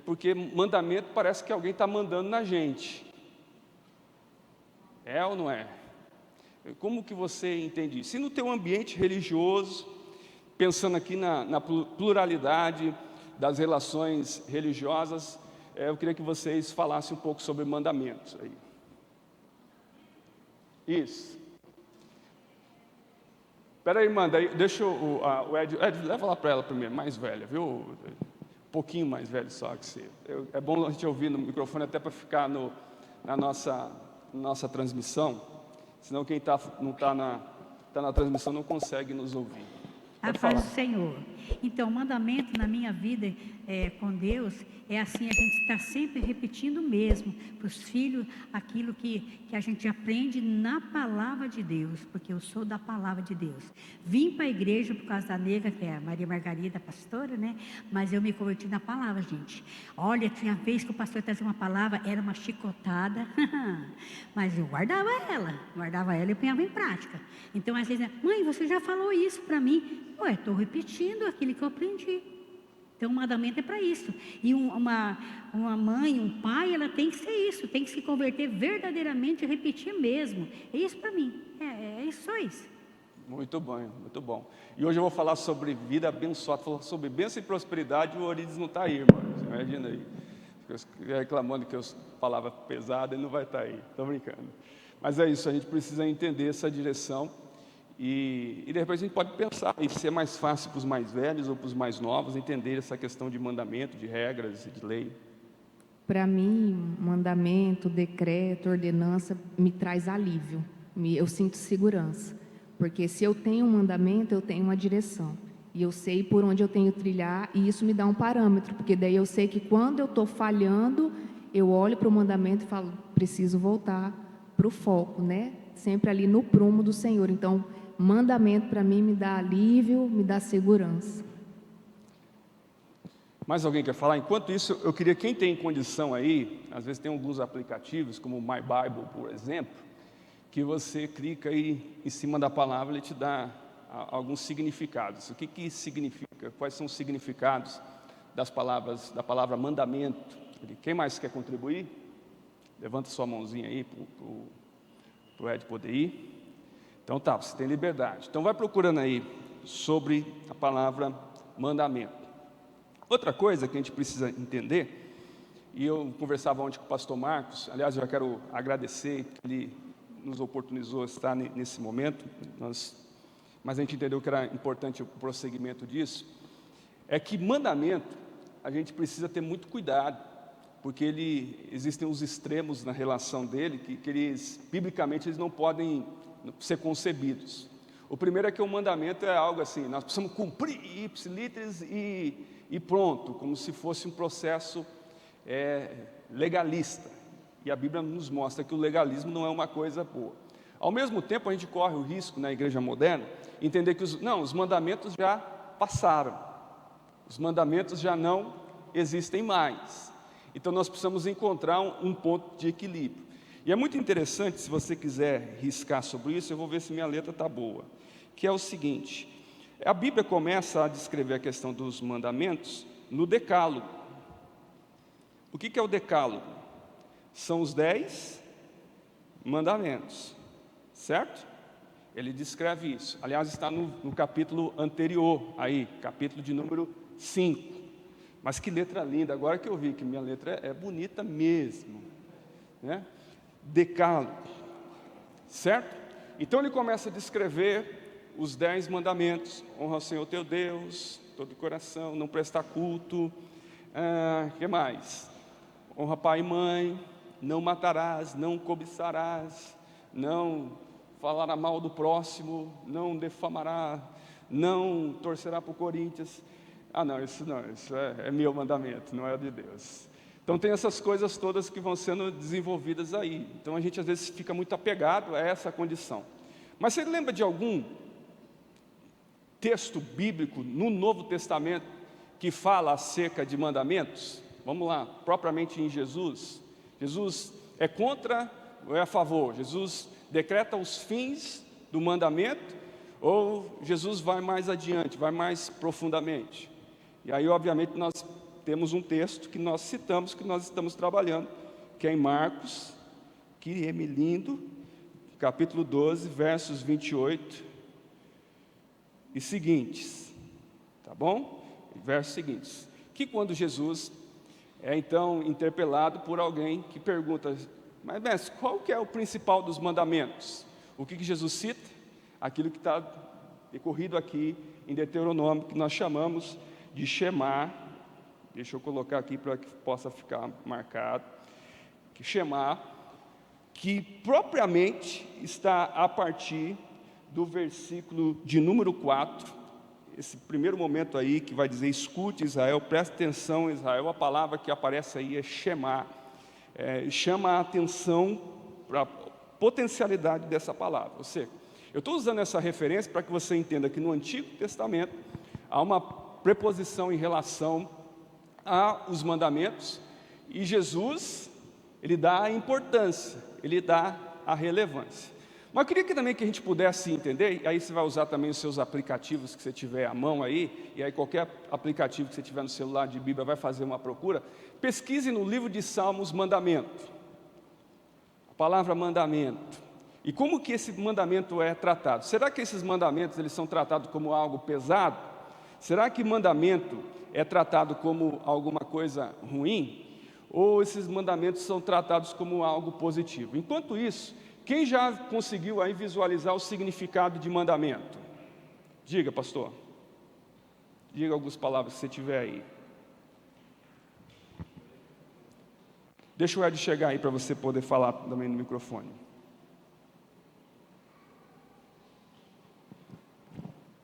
Porque mandamento parece que alguém está mandando na gente. É ou não é? Como que você entende isso? E no teu ambiente religioso, pensando aqui na pluralidade das relações religiosas, eu queria que vocês falassem um pouco sobre mandamentos aí. Isso. Espera aí, manda, deixa o Ed, leva lá para ela primeiro, mais velha, viu? Um pouquinho mais velho só que você. É bom a gente ouvir no microfone até para ficar na nossa transmissão. Senão quem não está na transmissão não consegue nos ouvir. A paz do Senhor. Então, o mandamento na minha vida com Deus é assim, a gente está sempre repetindo mesmo para os filhos aquilo que a gente aprende na palavra de Deus, porque eu sou da palavra de Deus. Vim para a igreja por causa da nega, que é a Maria Margarida, pastora, né? Mas eu me converti na palavra, gente. Olha, tinha vez que o pastor trazia uma palavra, era uma chicotada, mas eu guardava ela e punhava em prática. Então, às vezes, mãe, você já falou isso para mim. Estou repetindo aquilo que eu aprendi. Então, o mandamento é para isso. E uma mãe, um pai, ela tem que ser isso, tem que se converter verdadeiramente e repetir mesmo. É isso para mim, é só isso. Muito bom, muito bom. E hoje eu vou falar sobre vida abençoada, falar sobre bênção e prosperidade, e o Orides não está aí, irmão. Você imagina aí. Fica reclamando que eu falava pesado e não vai estar aí. Estou brincando. Mas é isso, a gente precisa entender essa direção. E de repente a gente pode pensar em ser mais fácil para os mais velhos ou para os mais novos entender essa questão de mandamento, de regras e de lei. Para mim, mandamento, decreto, ordenança me traz alívio, eu sinto segurança, porque se eu tenho um mandamento, eu tenho uma direção, e eu sei por onde eu tenho que trilhar, e isso me dá um parâmetro, porque daí eu sei que quando eu estou falhando, eu olho para o mandamento e falo, preciso voltar para o foco, né? Sempre ali no prumo do Senhor. Então, mandamento para mim me dá alívio, me dá segurança. Mais alguém quer falar? Enquanto isso, eu queria, quem tem condição aí, às vezes tem alguns aplicativos, como o My Bible, por exemplo, que você clica aí em cima da palavra, ele te dá alguns significados. O que que significa? Quais são os significados das palavras, da palavra mandamento? Quem mais quer contribuir? Levanta sua mãozinha aí para o Ed poder ir. Então tá, você tem liberdade. Então vai procurando aí sobre a palavra mandamento. Outra coisa que a gente precisa entender, e eu conversava ontem com o pastor Marcos, aliás, eu já quero agradecer que ele nos oportunizou estar nesse momento, mas a gente entendeu que era importante o prosseguimento disso, é que mandamento, a gente precisa ter muito cuidado, porque existem os extremos na relação dele, que eles, biblicamente, eles não podem ser concebidos. O primeiro é que o mandamento é algo assim, nós precisamos cumprir ipsiliteris e pronto, como se fosse um processo legalista. E a Bíblia nos mostra que o legalismo não é uma coisa boa. Ao mesmo tempo, a gente corre o risco, na igreja moderna, entender que os mandamentos já passaram. Os mandamentos já não existem mais. Então, nós precisamos encontrar um ponto de equilíbrio. E é muito interessante, se você quiser riscar sobre isso, eu vou ver se minha letra está boa, que é o seguinte: a Bíblia começa a descrever a questão dos mandamentos no decálogo. O que é o decálogo? São os 10 mandamentos, certo? Ele descreve isso. Aliás, está no capítulo anterior, aí, capítulo de número 5. Mas que letra linda, agora que eu vi que minha letra é bonita mesmo, né? Decálogo, certo? Então ele começa a descrever os 10 mandamentos: honra ao Senhor teu Deus, todo o coração, não prestar culto, que mais? Honra pai e mãe, não matarás, não cobiçarás, não falará mal do próximo, não defamará, não torcerá por Coríntios. Não, isso é meu mandamento, não é de Deus. Então tem essas coisas todas que vão sendo desenvolvidas aí. Então a gente às vezes fica muito apegado a essa condição. Mas você lembra de algum texto bíblico no Novo Testamento que fala acerca de mandamentos? Vamos lá, propriamente em Jesus. Jesus é contra ou é a favor? Jesus decreta os fins do mandamento ou Jesus vai mais adiante, vai mais profundamente? E aí, obviamente, nós temos um texto que nós citamos, que nós estamos trabalhando, que é em Marcos, que é lindo, capítulo 12, versos 28 e seguintes, tá bom? Versos seguintes, que quando Jesus é então interpelado por alguém que pergunta: mas mestre, qual que é o principal dos mandamentos? O que Jesus cita? Aquilo que está decorrido aqui em Deuteronômio, que nós chamamos de Shema. Deixa eu colocar aqui para que possa ficar marcado. Que Shema, que propriamente está a partir do versículo de número 4, esse primeiro momento aí que vai dizer: escute Israel, preste atenção Israel. A palavra que aparece aí é Shema, chama a atenção para a potencialidade dessa palavra. Ou seja, eu estou usando essa referência para que você entenda que no Antigo Testamento há uma preposição em relação aos mandamentos, e Jesus, ele dá a importância, ele dá a relevância. Mas eu queria também que a gente pudesse entender, e aí você vai usar também os seus aplicativos que você tiver à mão aí, e aí qualquer aplicativo que você tiver no celular de Bíblia vai fazer uma procura. Pesquise no livro de Salmos mandamento, a palavra mandamento, e como que esse mandamento é tratado. Será que esses mandamentos eles são tratados como algo pesado? Será que mandamento é tratado como alguma coisa ruim? Ou esses mandamentos são tratados como algo positivo? Enquanto isso, quem já conseguiu aí visualizar o significado de mandamento? Diga, pastor. Diga algumas palavras que você tiver aí. Deixa o Ed chegar aí para você poder falar também no microfone.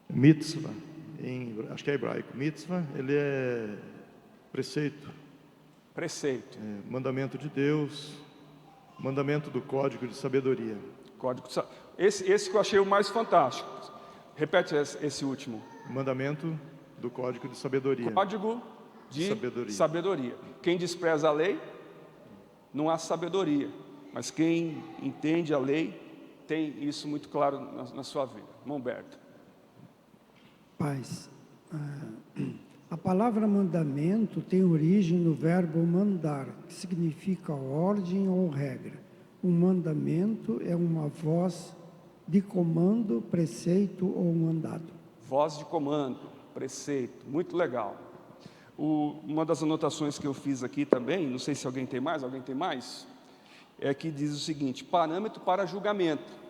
Mitzvah, acho que é hebraico. Mitzvah, ele é preceito, Preceito. Mandamento de Deus, mandamento do Código de Sabedoria. Esse que eu achei o mais fantástico. Repete esse último. Mandamento do Código de Sabedoria. Código de sabedoria. Quem despreza a lei, não há sabedoria. Mas quem entende a lei, tem isso muito claro na sua vida. Humberto. Paz. A palavra mandamento tem origem no verbo mandar, que significa ordem ou regra. Um mandamento é uma voz de comando, preceito ou mandado. Voz de comando, preceito, muito legal. Uma das anotações que eu fiz aqui também, não sei se alguém tem mais, é que diz o seguinte: parâmetro para julgamento.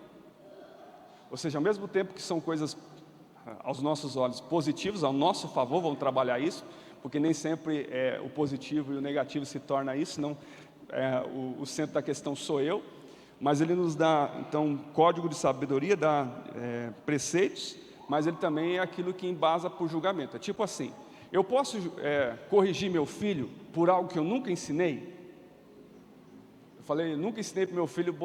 Ou seja, ao mesmo tempo que são coisas aos nossos olhos positivos, ao nosso favor, vamos trabalhar isso, porque nem sempre o positivo e o negativo se torna isso, senão o centro da questão sou eu, mas ele nos dá, então, código de sabedoria, dá preceitos, mas ele também é aquilo que embasa por julgamento. É tipo assim, eu posso corrigir meu filho por algo que eu nunca ensinei? Eu falei, nunca ensinei para meu filho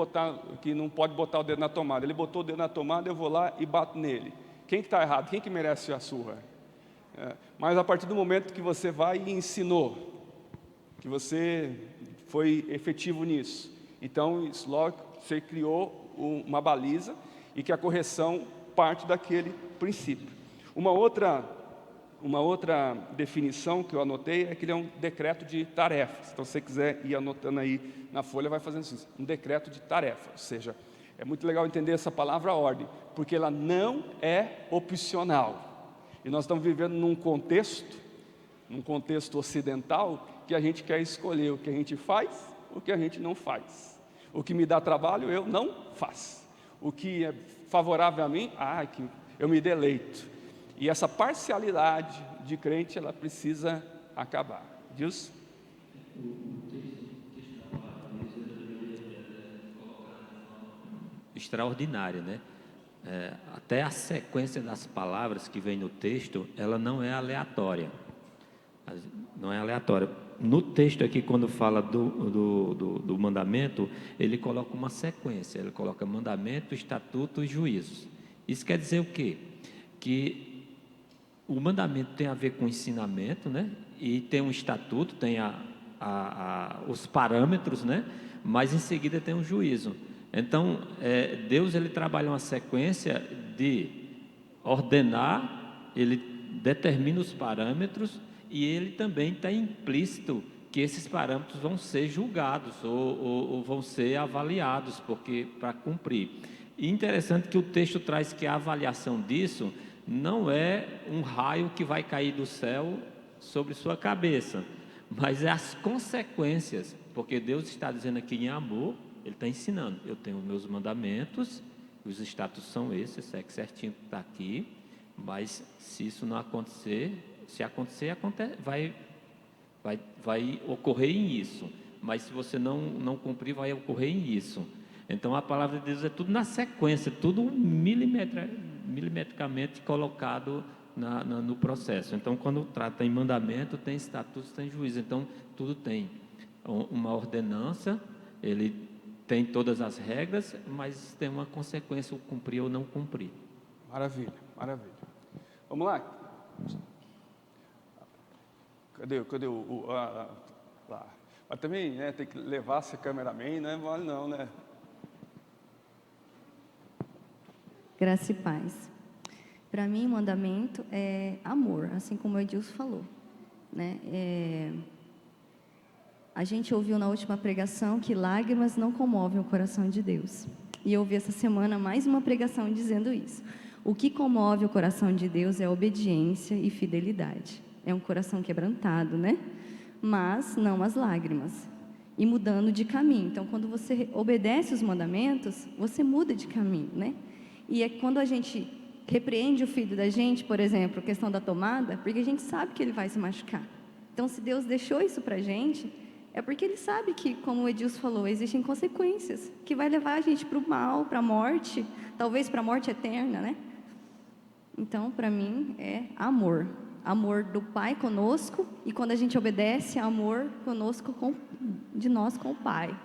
que não pode botar o dedo na tomada. Ele botou o dedo na tomada, eu vou lá e bato nele. Quem que está errado? Quem que merece a surra? Mas a partir do momento que você vai e ensinou, que você foi efetivo nisso, então isso, logo você criou uma baliza e que a correção parte daquele princípio. Uma outra definição que eu anotei é que ele é um decreto de tarefas. Então, se você quiser ir anotando aí na folha, vai fazendo isso. Um decreto de tarefa, ou seja, é muito legal entender essa palavra ordem, porque ela não é opcional. E nós estamos vivendo num contexto ocidental, que a gente quer escolher o que a gente faz, o que a gente não faz. O que me dá trabalho, eu não faço. O que é favorável a mim, que eu me deleito. E essa parcialidade de crente, ela precisa acabar. Diz? Extraordinária, né? Até a sequência das palavras que vem no texto, ela não é aleatória. Não é aleatória. No texto aqui, quando fala do mandamento, ele coloca uma sequência. Ele coloca mandamento, estatuto e juízos. Isso quer dizer o quê? Que o mandamento tem a ver com ensinamento, né? E tem um estatuto, tem os parâmetros, né? Mas em seguida tem um juízo. Então, Deus ele trabalha uma sequência de ordenar, ele determina os parâmetros e ele também está implícito que esses parâmetros vão ser julgados ou vão ser avaliados para cumprir. E interessante que o texto traz que a avaliação disso não é um raio que vai cair do céu sobre sua cabeça, mas é as consequências, porque Deus está dizendo aqui em amor. Ele está ensinando, eu tenho meus mandamentos, os estatutos são esses, segue certinho que está aqui, mas se isso não acontecer, se acontecer, vai ocorrer em isso, mas se você não cumprir, vai ocorrer em isso. Então a palavra de Deus é tudo na sequência, tudo milimetricamente colocado no processo. Então quando trata em mandamento, tem estatutos, tem juízo, então tudo tem uma ordenança, ele tem todas as regras, mas tem uma consequência, o cumprir ou não cumprir. Maravilha, maravilha. Vamos lá? Cadê lá? Mas também, né, tem que levar esse cameraman, não é mole não, né? Graça e paz. Para mim, o mandamento é amor, assim como o Edilson falou, né? A gente ouviu na última pregação que lágrimas não comovem o coração de Deus. E eu ouvi essa semana mais uma pregação dizendo isso. O que comove o coração de Deus é obediência e fidelidade. É um coração quebrantado, né? Mas não as lágrimas. E mudando de caminho. Então, quando você obedece os mandamentos, você muda de caminho, né? E é quando a gente repreende o filho da gente, por exemplo, a questão da tomada, porque a gente sabe que ele vai se machucar. Então, se Deus deixou isso pra gente, é porque Ele sabe que, como o Edilson falou, existem consequências que vai levar a gente para o mal, para a morte, talvez para a morte eterna, né? Então, para mim, é amor. amor do Pai conosco, e quando a gente obedece, amor conosco, de nós com o Pai.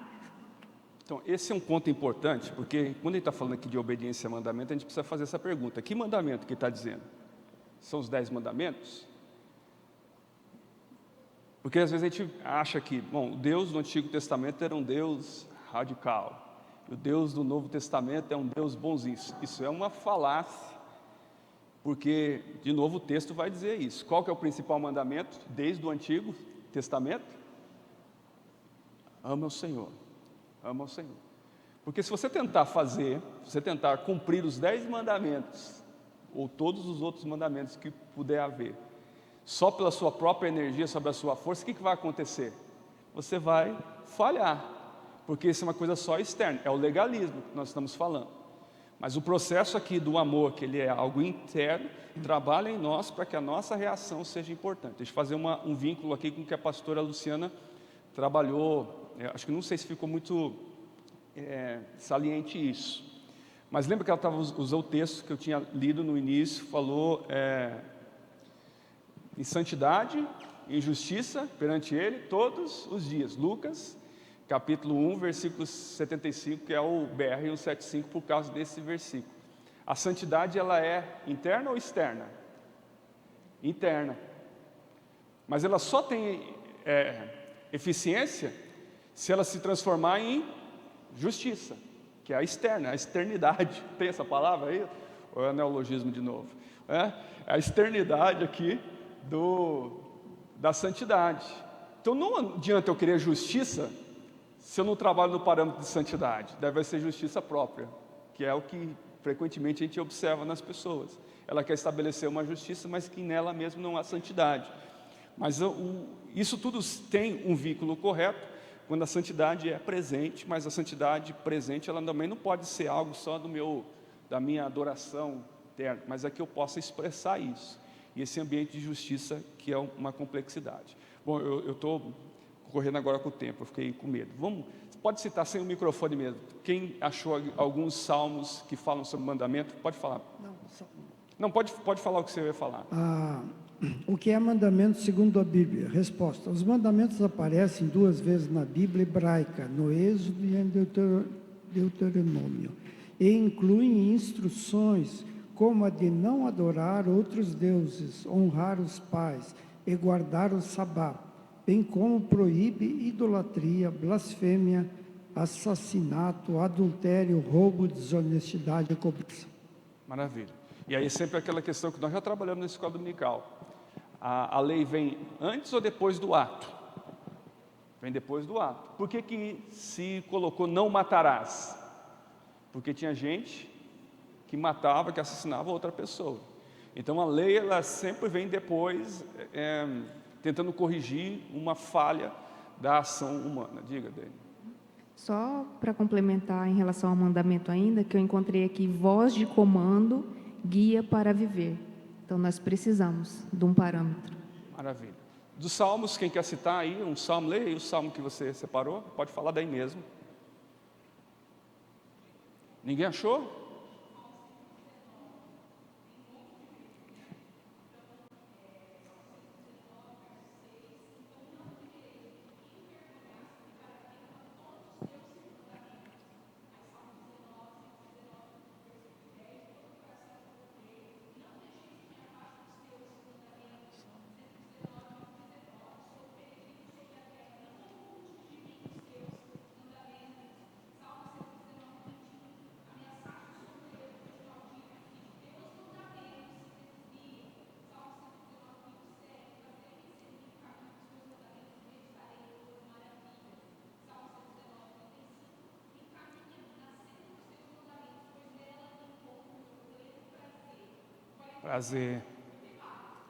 Então, esse é um ponto importante, porque quando ele está falando aqui de obediência a mandamento, a gente precisa fazer essa pergunta: que mandamento que ele está dizendo? São os 10 mandamentos? Porque às vezes a gente acha que, bom, o Deus do Antigo Testamento era um Deus radical, o Deus do Novo Testamento é um Deus bonzinho. Isso é uma falácia, porque, de novo, o texto vai dizer isso. Qual que é o principal mandamento desde o Antigo Testamento? Ama o Senhor, ama o Senhor. Porque se você tentar cumprir os 10 mandamentos, ou todos os outros mandamentos que puder haver, só pela sua própria energia, sobre a sua força, o que vai acontecer? Você vai falhar, porque isso é uma coisa só externa, é o legalismo que nós estamos falando. Mas o processo aqui do amor, que ele é algo interno, trabalha em nós para que a nossa reação seja importante. Deixa eu fazer um vínculo aqui com o que a pastora Luciana trabalhou. Acho que não sei se ficou muito saliente isso. Mas lembra que ela usou o texto que eu tinha lido no início, falou em santidade, em justiça perante Ele todos os dias. Lucas, capítulo 1, versículo 75, que é o BR 175, por causa desse versículo. A santidade, ela é interna ou externa? Interna. Mas ela só tem eficiência se ela se transformar em justiça, que é a externa, a externidade. Tem essa palavra aí? Ou é neologismo de novo? A externidade aqui da santidade. Então não adianta eu querer justiça se eu não trabalho no parâmetro de santidade. Deve ser justiça própria, que é o que frequentemente a gente observa nas pessoas. Ela quer estabelecer uma justiça, mas que nela mesmo não há santidade. Mas isso tudo tem um vínculo correto quando a santidade é presente, mas a santidade presente, ela também não pode ser algo só da minha adoração interna, mas é que eu possa expressar isso. E esse ambiente de justiça que é uma complexidade. Bom, eu estou correndo agora com o tempo, eu fiquei com medo. Pode citar sem o microfone mesmo. Quem achou alguns salmos que falam sobre mandamento, pode falar. Não, pode falar o que você vai falar. O que é mandamento segundo a Bíblia? Resposta: os mandamentos aparecem 2 vezes na Bíblia hebraica, no Êxodo e em Deuteronômio, e incluem instruções como a de não adorar outros deuses, honrar os pais e guardar o sabá, bem como proíbe idolatria, blasfêmia, assassinato, adultério, roubo, desonestidade e cobiça. Maravilha. E aí sempre aquela questão que nós já trabalhamos na escola dominical. A lei vem antes ou depois do ato? Vem depois do ato. Por que se colocou não matarás? Porque tinha gente que matava, que assassinava outra pessoa. Então a lei, ela sempre vem depois, tentando corrigir uma falha da ação humana. Diga, Dani. Só para complementar em relação ao mandamento ainda, que eu encontrei aqui: voz de comando, guia para viver. Então nós precisamos de um parâmetro. Maravilha. Dos salmos, quem quer citar aí um salmo, leia aí o salmo que você separou, pode falar daí mesmo. Ninguém achou?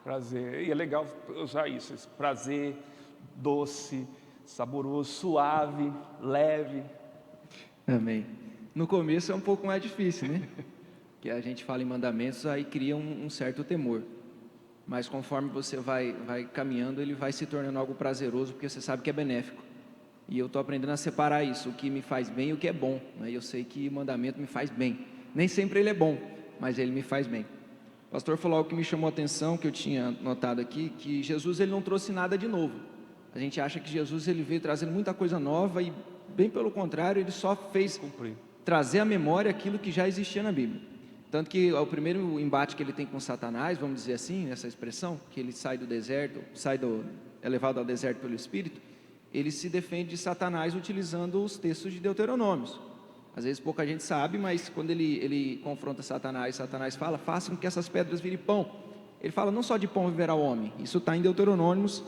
Prazer, e é legal usar isso, esse prazer, doce, saboroso, suave, leve. Amém. No começo é um pouco mais difícil, né? Que a gente fala em mandamentos, aí cria um certo temor. Mas conforme você vai caminhando, ele vai se tornando algo prazeroso, porque você sabe que é benéfico. E eu estou aprendendo a separar isso, o que me faz bem e o que é bom. Né? Eu sei que o mandamento me faz bem. Nem sempre ele é bom, mas ele me faz bem. O pastor falou algo que me chamou a atenção, que eu tinha notado aqui, que Jesus ele não trouxe nada de novo. A gente acha que Jesus ele veio trazendo muita coisa nova e, bem pelo contrário, ele só fez trazer à memória aquilo que já existia na Bíblia. Tanto que o primeiro embate que ele tem com Satanás, vamos dizer assim, essa expressão, que ele sai do deserto, é levado ao deserto pelo Espírito, ele se defende de Satanás utilizando os textos de Deuteronômios. Às vezes pouca gente sabe, mas quando ele confronta Satanás, Satanás fala, façam que essas pedras virem pão. Ele fala, não só de pão viverá o homem. Isso está em Deuteronômios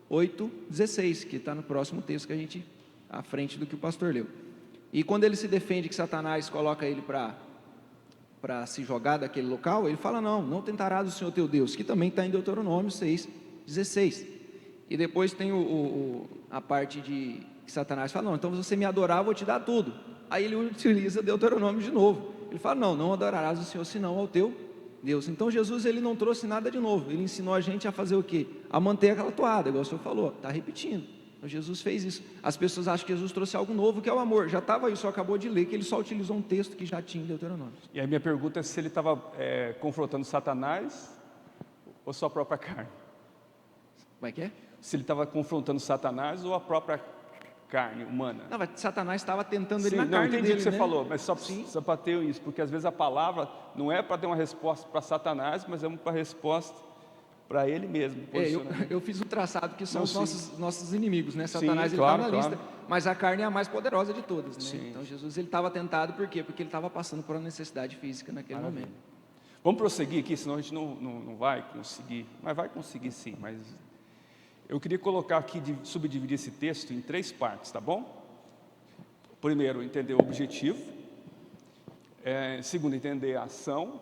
8:16, que está no próximo texto que a gente, à frente do que o pastor leu. E quando ele se defende que Satanás coloca ele para se jogar daquele local, ele fala, não tentarás o Senhor teu Deus, que também está em Deuteronômio 6:16. E depois tem a parte de que Satanás fala, então se você me adorar, eu vou te dar tudo. Aí ele utiliza Deuteronômio de novo. Ele fala, não adorarás o Senhor senão ao teu Deus. Então Jesus ele não trouxe nada de novo. Ele ensinou a gente a fazer o quê? A manter aquela toada, igual o senhor falou. Está repetindo. Então Jesus fez isso. As pessoas acham que Jesus trouxe algo novo, que é o amor. Já estava aí, só acabou de ler que ele só utilizou um texto que já tinha em Deuteronômio. E aí minha pergunta é se ele estava confrontando Satanás ou sua própria carne. Como é que é? Se ele estava confrontando Satanás ou a própria carne humana. Não, mas Satanás estava tentando ele Sim, na carne dele. Entendi o que você né? falou, mas só para ter isso, porque às vezes a palavra não é para ter uma resposta para Satanás, mas é uma resposta para ele mesmo. Eu fiz um traçado que são Não, os nossos inimigos, né? Satanás sim, ele está claro, na lista, claro. mas a carne é a mais poderosa de todas, né? Sim. Então Jesus ele estava tentado por quê? Porque ele estava passando por uma necessidade física naquele Maravilha. momento. Vamos prosseguir aqui, senão a gente não vai conseguir, mas vai conseguir sim, mas eu queria colocar aqui, subdividir esse texto em 3 partes, tá bom? Primeiro, entender o objetivo. Segundo, entender a ação.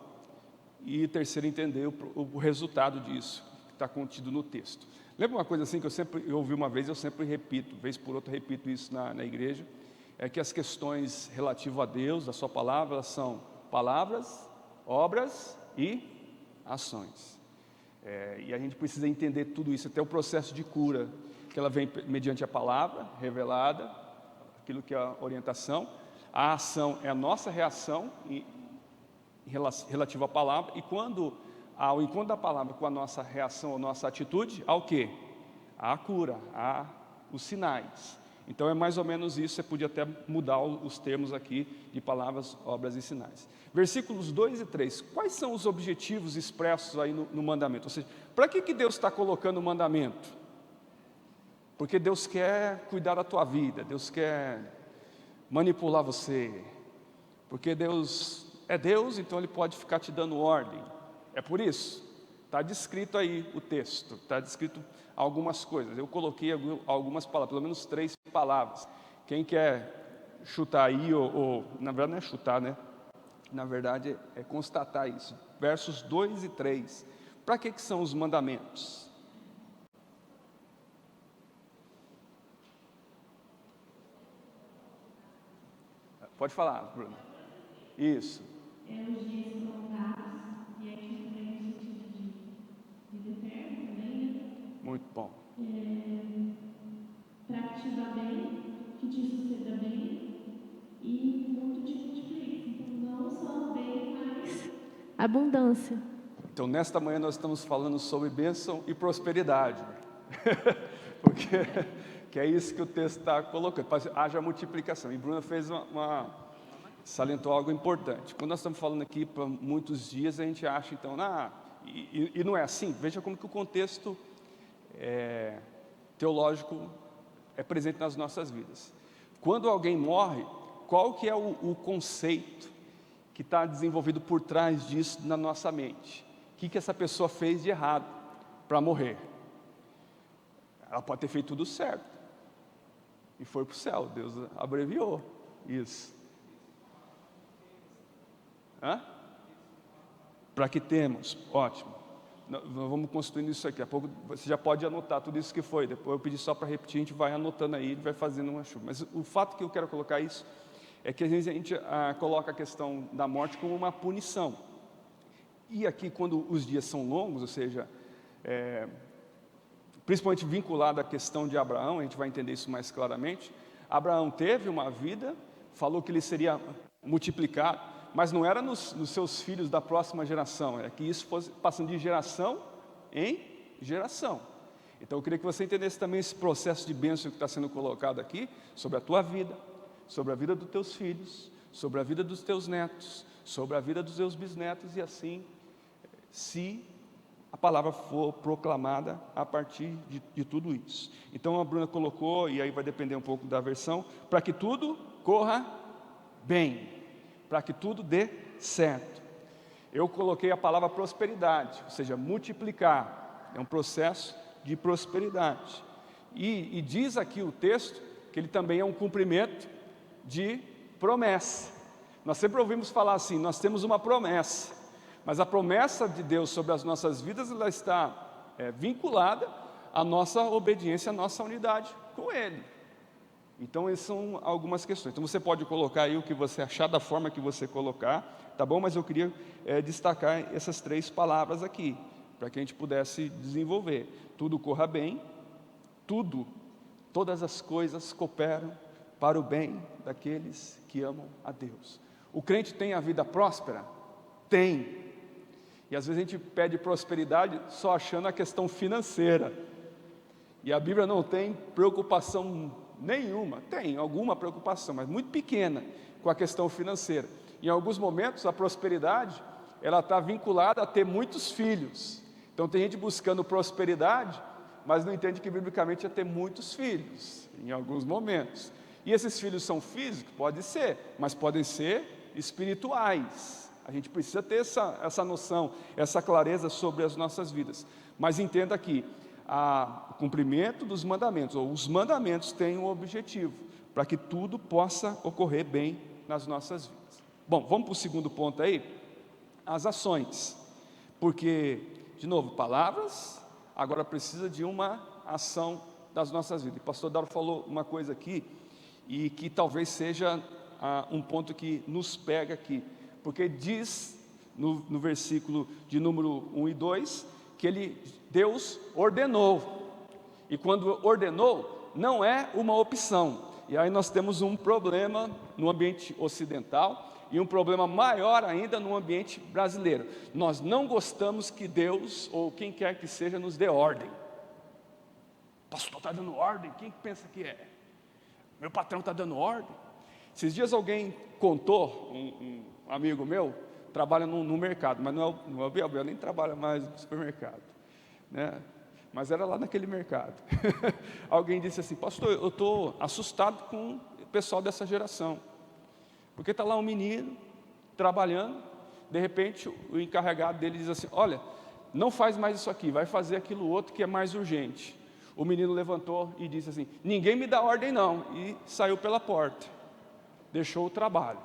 E terceiro, entender o resultado disso, que está contido no texto. Lembra uma coisa assim que eu ouvi uma vez, eu sempre repito, vez por outra repito isso na igreja, é que as questões relativas a Deus, a sua palavra, elas são palavras, obras e ações. E a gente precisa entender tudo isso, até o processo de cura, que ela vem mediante a palavra revelada, aquilo que é a orientação. A ação é a nossa reação relativa à palavra, e quando ao encontro da palavra com a nossa reação, a nossa atitude, ao quê? À cura, os sinais. Então é mais ou menos isso, você podia até mudar os termos aqui de palavras, obras e sinais. Versículos 2 e 3, quais são os objetivos expressos aí no mandamento? Ou seja, para que Deus está colocando o mandamento? Porque Deus quer cuidar da tua vida, Deus quer manipular você, porque Deus é Deus, então Ele pode ficar te dando ordem. É por isso, está descrito aí o texto, está descrito algumas coisas. Eu coloquei algumas palavras, pelo menos 3 palavras. Quem quer chutar aí, ou na verdade não é chutar, né? Na verdade é constatar isso. Versos 2 e 3. Para que são os mandamentos? Pode falar, Bruno. Isso. Os dias prolongados, e aqui também no sentido de vida eterna também, né? Muito bom. Para que te vá bem, que te suceda bem, e muito te multiplique. Então, não só bem, mas abundância. Então, nesta manhã nós estamos falando sobre bênção e prosperidade. Porque que é isso que o texto está colocando, haja multiplicação. E Bruna fez salientou algo importante. Quando nós estamos falando aqui para muitos dias, a gente acha então, e não é assim. Veja como que o contexto teológico é presente nas nossas vidas. Quando alguém morre, qual que é o conceito que está desenvolvido por trás disso na nossa mente? O que essa pessoa fez de errado para morrer? Ela pode ter feito tudo certo e foi para o céu. Deus abreviou isso. Para que temos? Ótimo. Nós vamos construindo isso aqui. Daqui a pouco você já pode anotar tudo isso que foi. Depois eu pedi só para repetir, a gente vai anotando aí, vai fazendo uma chuva. Mas o fato que eu quero colocar isso é que às vezes a gente coloca a questão da morte como uma punição. E aqui, quando os dias são longos, ou seja, principalmente vinculado à questão de Abraão, a gente vai entender isso mais claramente. Abraão teve uma vida, falou que ele seria multiplicado, mas não era nos seus filhos da próxima geração, é que isso fosse passando de geração em geração. Então eu queria que você entendesse também esse processo de bênção que está sendo colocado aqui, sobre a tua vida, sobre a vida dos teus filhos, sobre a vida dos teus netos, sobre a vida dos teus bisnetos, e assim, se a palavra for proclamada a partir de tudo isso. Então a Bruna colocou, e aí vai depender um pouco da versão, para que tudo corra bem, para que tudo dê certo. Eu coloquei a palavra prosperidade, ou seja, multiplicar, é um processo de prosperidade. E diz aqui o texto que ele também é um cumprimento de promessa. Nós sempre ouvimos falar assim, nós temos uma promessa, mas a promessa de Deus sobre as nossas vidas, ela está vinculada à nossa obediência, à nossa unidade com Ele. Então essas são algumas questões. Então você pode colocar aí o que você achar, da forma que você colocar, tá bom? Mas eu queria destacar essas 3 palavras aqui, para que a gente pudesse desenvolver. Tudo corra bem, todas as coisas cooperam para o bem daqueles que amam a Deus. O crente tem a vida próspera? Tem. E às vezes a gente pede prosperidade só achando a questão financeira. E a Bíblia não tem preocupação nenhuma, tem alguma preocupação, mas muito pequena, com a questão financeira. Em alguns momentos a prosperidade, ela está vinculada a ter muitos filhos. Então tem gente buscando prosperidade, mas não entende que biblicamente é ter muitos filhos, em alguns momentos. E esses filhos são físicos? Pode ser, mas podem ser espirituais. A gente precisa ter essa noção, essa clareza sobre as nossas vidas. Mas entenda que o cumprimento dos mandamentos, ou os mandamentos, têm um objetivo, para que tudo possa ocorrer bem nas nossas vidas. Bom, vamos para o segundo ponto aí, as ações. Porque, de novo, palavras, agora precisa de uma ação das nossas vidas. E o pastor Dauro falou uma coisa aqui, e que talvez seja um ponto que nos pega aqui, porque diz no versículo de número 1 e 2, que Deus ordenou, e quando ordenou, não é uma opção. E aí nós temos um problema no ambiente ocidental, e um problema maior ainda no ambiente brasileiro. Nós não gostamos que Deus, ou quem quer que seja, nos dê ordem. Pastor, está dando ordem? Quem pensa que é? Meu patrão está dando ordem. Esses dias alguém contou, um amigo meu, trabalha no mercado, mas não é o Biel, nem trabalha mais no supermercado, né? Mas era lá naquele mercado. Alguém disse assim, pastor, eu estou assustado com o pessoal dessa geração, porque está lá um menino trabalhando, de repente o encarregado dele diz assim, olha, não faz mais isso aqui, vai fazer aquilo outro que é mais urgente. O menino levantou e disse assim, ninguém me dá ordem não, e saiu pela porta, deixou o trabalho.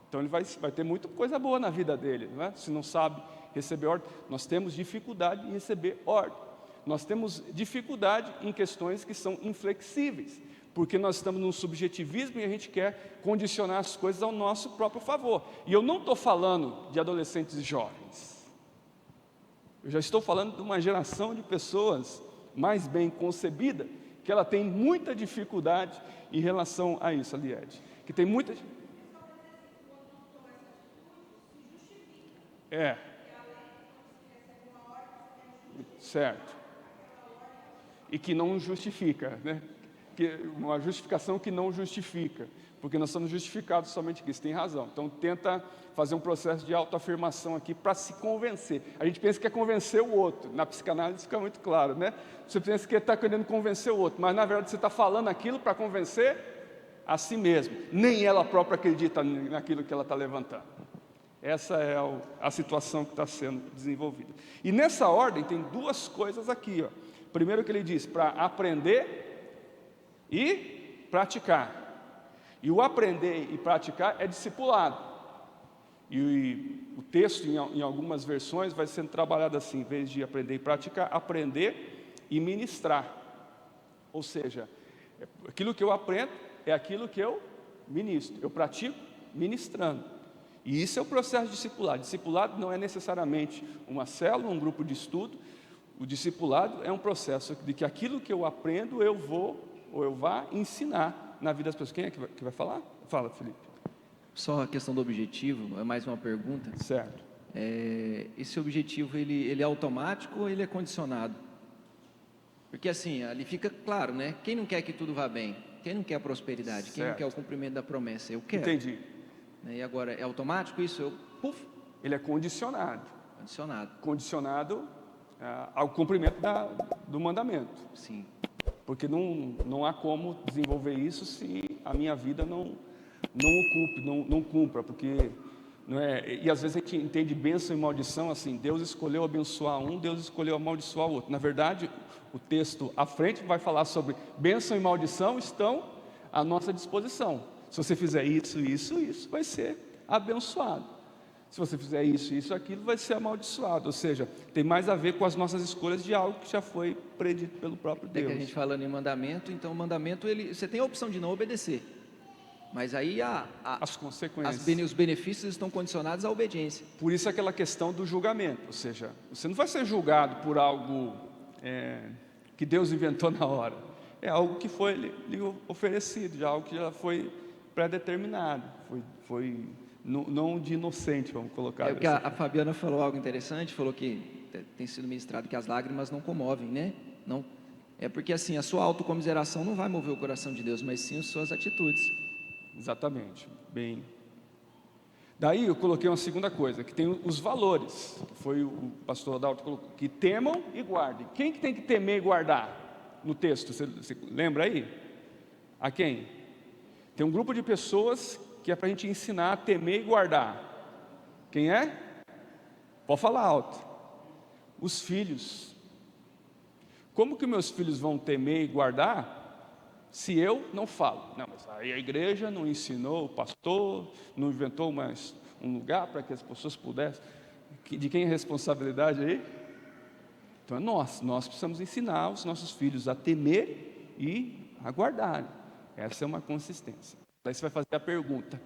Então ele vai ter muita coisa boa na vida dele, não é? Se não sabe receber ordem. Nós temos dificuldade em receber ordem, nós temos dificuldade em questões que são inflexíveis, porque nós estamos num subjetivismo e a gente quer condicionar as coisas ao nosso próprio favor. E eu não estou falando de adolescentes jovens, eu já estou falando de uma geração de pessoas mais bem concebida, que ela tem muita dificuldade em relação a isso, Aliede, que tem muita... Certo. E que não justifica, né? Uma justificação que não justifica, porque nós somos justificados somente aqui, você tem razão. Então tenta fazer um processo de autoafirmação aqui para se convencer. A gente pensa que é convencer o outro, na psicanálise fica muito claro, né? Você pensa que está querendo convencer o outro, mas na verdade você está falando aquilo para convencer a si mesmo. Nem ela própria acredita naquilo que ela está levantando. Essa é a situação que está sendo desenvolvida. E nessa ordem tem 2 coisas aqui, ó. Primeiro que ele diz, para aprender e praticar. E o aprender e praticar é discipulado. E o texto, em algumas versões, vai sendo trabalhado assim, em vez de aprender e praticar, aprender e ministrar. Ou seja, aquilo que eu aprendo é aquilo que eu ministro. Eu pratico ministrando. E isso é o processo de discipulado. Discipulado não é necessariamente uma célula, um grupo de estudo. O discipulado é um processo de que aquilo que eu aprendo, eu vá ensinar na vida das pessoas. Quem é que vai falar? Fala, Felipe. Só a questão do objetivo, é mais uma pergunta. Certo. Esse objetivo, ele é automático ou ele é condicionado? Porque assim, ali fica claro, né? Quem não quer que tudo vá bem? Quem não quer a prosperidade? Quem não quer o cumprimento da promessa? Eu quero. Entendi. E agora, é automático isso? Ele é condicionado. Condicionado ao cumprimento do mandamento. Sim. Porque não há como desenvolver isso se a minha vida não ocupe, não cumpra, porque não é, e às vezes a gente entende bênção e maldição assim, Deus escolheu abençoar um, Deus escolheu amaldiçoar o outro. Na verdade, o texto à frente vai falar sobre bênção e maldição estão à nossa disposição. Se você fizer isso, vai ser abençoado. Se você fizer isso, aquilo, vai ser amaldiçoado. Ou seja, tem mais a ver com as nossas escolhas de algo que já foi predito pelo próprio Deus. Que a gente falando em mandamento, então o mandamento, você tem a opção de não obedecer. Mas aí as consequências, os benefícios estão condicionados à obediência. Por isso aquela questão do julgamento. Ou seja, você não vai ser julgado por algo que Deus inventou na hora. É algo que foi lhe oferecido, já algo que já foi pré-determinado. Foi não de inocente, vamos colocar. Porque a Fabiana falou algo interessante, falou que tem sido ministrado que as lágrimas não comovem, né? Não, é porque assim, a sua autocomiseração não vai mover o coração de Deus, mas sim as suas atitudes. Exatamente. Bem. Daí eu coloquei uma segunda coisa, que tem os valores. Foi o pastor Adalto que colocou, que temam e guardem. Quem que tem que temer e guardar no texto? Você lembra aí? A quem? Tem um grupo de pessoas que é para a gente ensinar a temer e guardar. Quem é? Pode falar alto. Os filhos. Como que meus filhos vão temer e guardar se eu não falo? Não, mas aí a igreja não ensinou, o pastor não inventou mais um lugar para que as pessoas pudessem. De quem é a responsabilidade aí? Então é nós precisamos ensinar os nossos filhos a temer e a guardar. Essa é uma consistência. Daí você vai fazer a pergunta: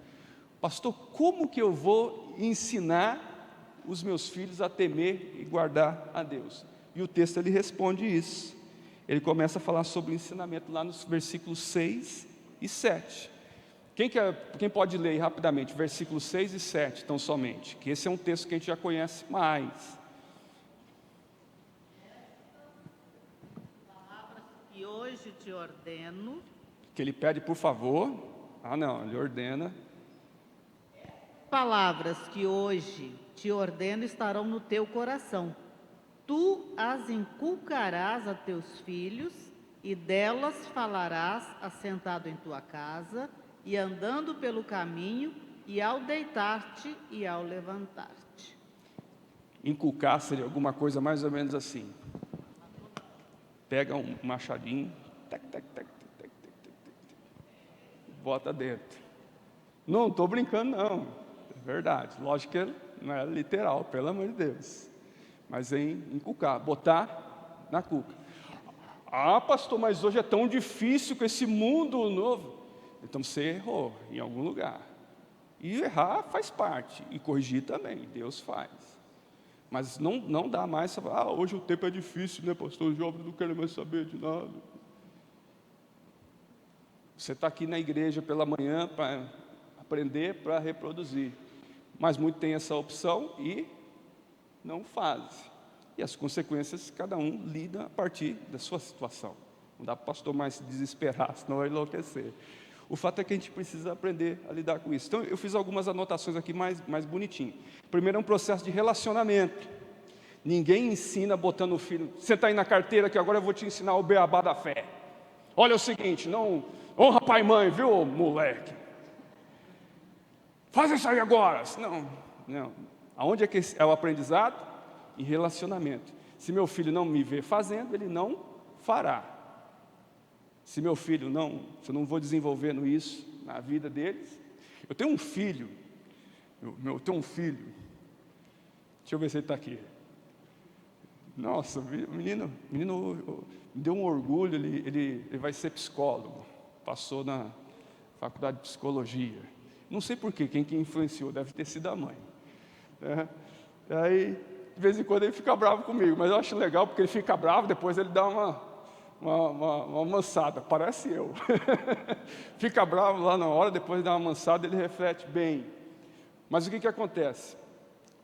pastor, como que eu vou ensinar os meus filhos a temer e guardar a Deus? E o texto ele responde isso. Ele começa a falar sobre o ensinamento lá nos versículos 6 e 7. Quem pode ler rapidamente versículos 6 e 7 tão somente? Que esse é um texto que a gente já conhece mais. Palavras que hoje te ordeno. Que ele pede por favor. Não, ele ordena. Palavras que hoje te ordeno estarão no teu coração. Tu as inculcarás a teus filhos, e delas falarás assentado em tua casa, e andando pelo caminho, e ao deitar-te e ao levantar-te. Inculcar seria alguma coisa mais ou menos assim. Pega um machadinho, bota dentro. Não estou brincando não, é verdade. Lógico que não é literal, pelo amor de Deus. Mas em inculcar, botar na cuca. Pastor, mas hoje é tão difícil com esse mundo novo. Então você errou em algum lugar. E errar faz parte, e corrigir também, Deus faz. Mas não dá mais, hoje o tempo é difícil, né, pastor? Os jovens não querem mais saber de nada. Você está aqui na igreja pela manhã para aprender, para reproduzir. Mas muitos têm essa opção e não fazem. E as consequências, cada um lida a partir da sua situação. Não dá para o pastor mais se desesperar, senão vai enlouquecer. O fato é que a gente precisa aprender a lidar com isso. Então, eu fiz algumas anotações aqui mais bonitinho. Primeiro é um processo de relacionamento. Ninguém ensina botando o filho, senta aí na carteira que agora eu vou te ensinar o beabá da fé. Olha o seguinte, não honra pai e mãe, viu, moleque? Faz isso aí agora. Não. Aonde é que é o aprendizado? Em relacionamento. Se meu filho não me vê fazendo, ele não fará. Se meu filho se eu não vou desenvolvendo isso na vida deles. Eu tenho um filho. Deixa eu ver se ele está aqui. Nossa, o menino me deu um orgulho, ele vai ser psicólogo. Passou na faculdade de psicologia. Não sei porquê, quem que influenciou, deve ter sido a mãe. Aí, de vez em quando ele fica bravo comigo, mas eu acho legal porque ele fica bravo, depois ele dá uma mansada, parece eu. Fica bravo lá na hora, depois dá uma mansada, ele reflete bem. Mas o que acontece?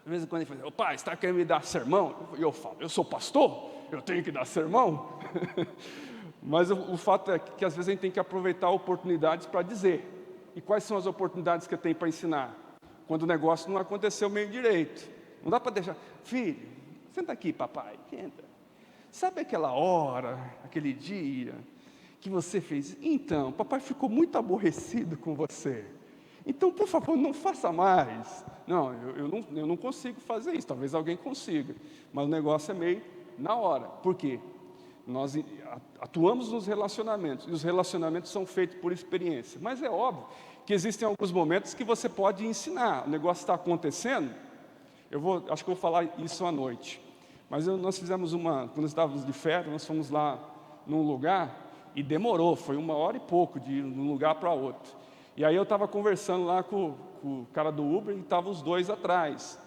De vez em quando ele fala, ô pai, você está querendo me dar sermão? E eu falo, eu sou pastor? Eu tenho que dar sermão? Mas o fato é que às vezes a gente tem que aproveitar oportunidades para dizer. E quais são as oportunidades que eu tenho para ensinar? Quando o negócio não aconteceu meio direito. Não dá para deixar, filho, senta aqui papai, senta. Sabe aquela hora, aquele dia que você fez? Então, papai ficou muito aborrecido com você. Então, por favor, não faça mais. Não, eu não consigo fazer isso. Talvez alguém consiga. Mas o negócio é meio na hora. Por quê? Nós atuamos nos relacionamentos. E os relacionamentos são feitos por experiência. Mas é óbvio que existem alguns momentos que você pode ensinar. O negócio está acontecendo. Acho que eu vou falar isso à noite. Mas nós fizemos quando estávamos de férias, nós fomos lá num lugar e demorou, foi 1 hora e pouco de ir de um lugar para outro. E aí eu estava conversando lá com o cara do Uber e estavam os dois atrás.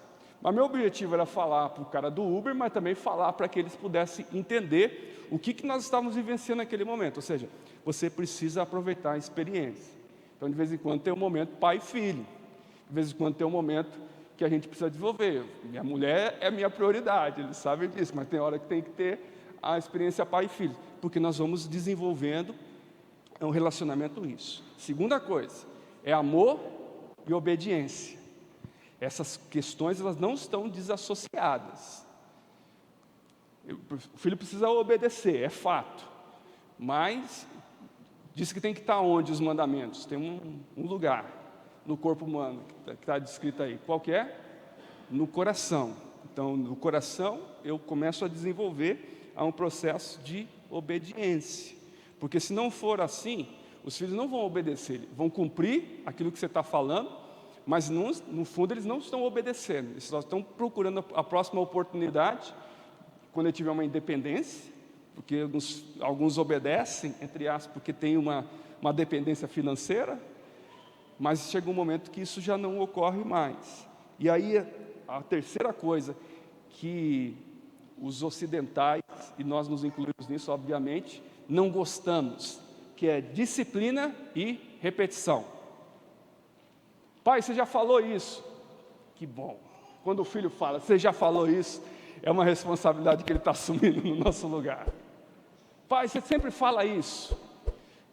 Mas meu objetivo era falar para o cara do Uber, mas também falar para que eles pudessem entender o que nós estávamos vivenciando naquele momento. Ou seja, você precisa aproveitar a experiência. Então, de vez em quando tem um momento pai e filho. De vez em quando tem um momento que a gente precisa desenvolver. Minha mulher é minha prioridade, eles sabem disso, mas tem hora que tem que ter a experiência pai e filho, porque nós vamos desenvolvendo um relacionamento isso. Segunda coisa, é amor e obediência. Essas questões, elas não estão desassociadas. O filho precisa obedecer, é fato, mas diz que tem que estar onde os mandamentos? Tem um lugar no corpo humano, que está descrito aí. Qual que é? No coração. Então, no coração, eu começo a desenvolver um processo de obediência. Porque se não for assim, os filhos não vão obedecer, vão cumprir aquilo que você está falando, mas no fundo eles não estão obedecendo, eles só estão procurando a próxima oportunidade, quando eu tiver uma independência, porque alguns obedecem, entre aspas, porque tem uma dependência financeira, mas chega um momento que isso já não ocorre mais. E aí, a terceira coisa que os ocidentais, e nós nos incluímos nisso, obviamente, não gostamos, que é disciplina e repetição. Pai, você já falou isso. Que bom. Quando o filho fala, você já falou isso, é uma responsabilidade que ele está assumindo no nosso lugar. Pai, você sempre fala isso.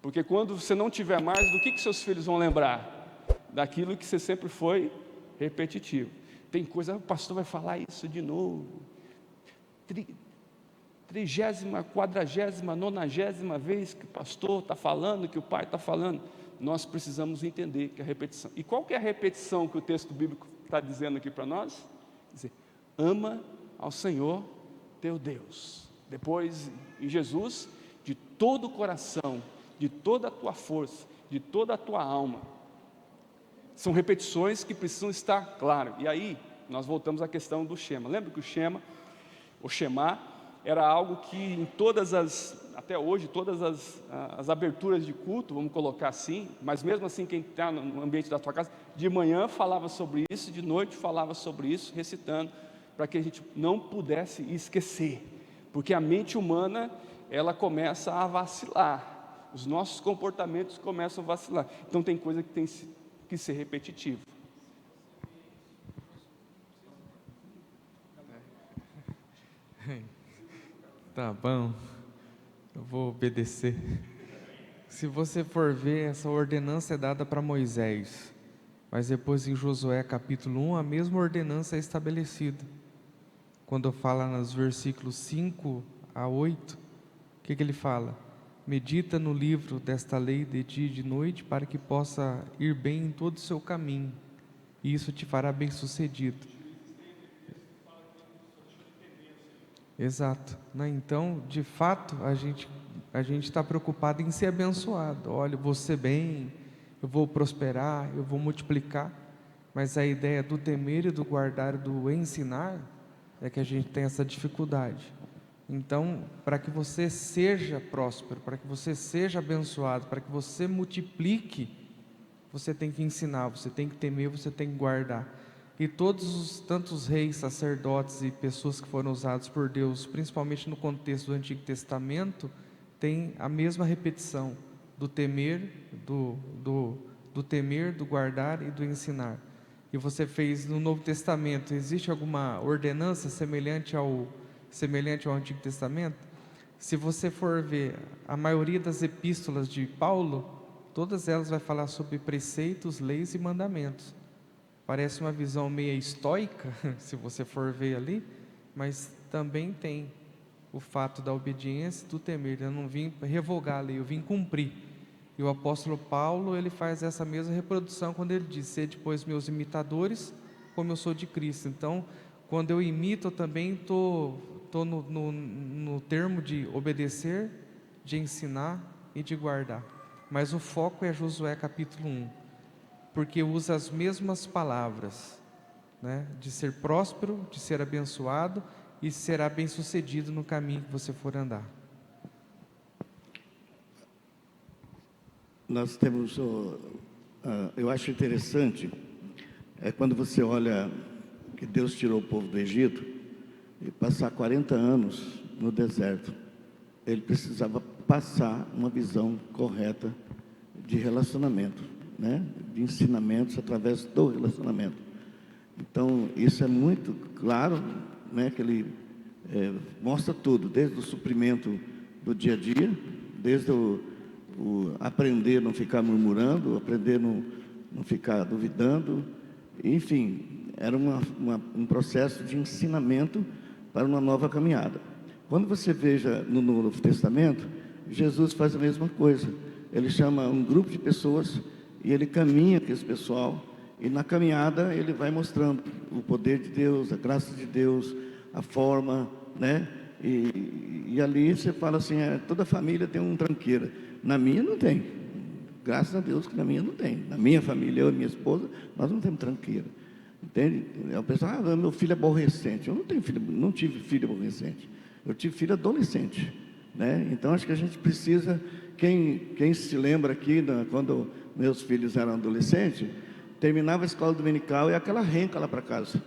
Porque quando você não tiver mais, do que seus filhos vão lembrar? Daquilo que você sempre foi repetitivo. Tem coisa, o pastor vai falar isso de novo. 30ª, 40ª, 90ª vez que o pastor está falando, que o pai está falando. Nós precisamos entender que a repetição. E qual que é a repetição que o texto bíblico está dizendo aqui para nós? Dizer, ama ao Senhor teu Deus. Depois, em Jesus, de todo o coração, de toda a tua força, de toda a tua alma. São repetições que precisam estar claras. E aí, nós voltamos à questão do Shema. Lembra que o Shema, era algo que em até hoje, todas as aberturas de culto, vamos colocar assim, mas mesmo assim, quem está no ambiente da tua casa, de manhã falava sobre isso, de noite falava sobre isso, recitando, para que a gente não pudesse esquecer. Porque a mente humana, ela começa a vacilar. Os nossos comportamentos começam a vacilar. Então tem coisa que tem que ser repetitivo. Tá bom, eu vou obedecer. Se você for ver, essa ordenança é dada para Moisés, mas depois em Josué capítulo 1, a mesma ordenança é estabelecida. Quando fala nos versículos 5 a 8, o que ele fala? Medita no livro desta lei de dia e de noite, para que possa ir bem em todo o seu caminho, e isso te fará bem sucedido. Exato, né? Então, de fato, a gente está preocupado em ser abençoado. Olha, eu vou ser bem, eu vou prosperar, eu vou multiplicar. Mas a ideia do temer e do guardar e do ensinar é que a gente tem essa dificuldade. Então, para que você seja próspero, para que você seja abençoado, para que você multiplique, você tem que ensinar, você tem que temer, você tem que guardar. E tantos reis, sacerdotes e pessoas que foram usados por Deus, principalmente no contexto do Antigo Testamento, tem a mesma repetição do temer, do temer, do guardar e do ensinar. E você fez no Novo Testamento, existe alguma ordenança semelhante ao Antigo Testamento? Se você for ver a maioria das epístolas de Paulo, todas elas vai falar sobre preceitos, leis e mandamentos. Parece uma visão meio estoica, se você for ver ali, mas também tem o fato da obediência e do temer. Eu não vim revogar a lei, eu vim cumprir. E o apóstolo Paulo, ele faz essa mesma reprodução quando ele diz: sede, pois, meus imitadores, como eu sou de Cristo. Então, quando eu imito, eu também estou no termo de obedecer, de ensinar e de guardar. Mas o foco é Josué capítulo 1, porque usa as mesmas palavras, né? De ser próspero, de ser abençoado e será bem-sucedido no caminho que você for andar. Nós temos, eu acho interessante, quando você olha que Deus tirou o povo do Egito e passar 40 anos no deserto, ele precisava passar uma visão correta de relacionamento, né? De ensinamentos através do relacionamento. Então, isso é muito claro, né? Que ele mostra tudo, desde o suprimento do dia a dia, desde o aprender a não ficar murmurando, aprender a não ficar duvidando, enfim, era um processo de ensinamento para uma nova caminhada. Quando você veja no Novo Testamento, Jesus faz a mesma coisa. Ele chama um grupo de pessoas e ele caminha com esse pessoal, e na caminhada ele vai mostrando o poder de Deus, a graça de Deus, a forma, né? E ali você fala assim, toda família tem um tranqueira. Na minha não tem. Graças a Deus que na minha não tem. Na minha família, eu e minha esposa, nós não temos tranqueira. Entende? O pessoal, meu filho é aborrecente. Eu não tive filho aborrecente. Eu tive filho adolescente, né? Então acho que a gente precisa, quem se lembra aqui, quando meus filhos eram adolescentes, terminava a escola dominical e aquela renca lá para casa,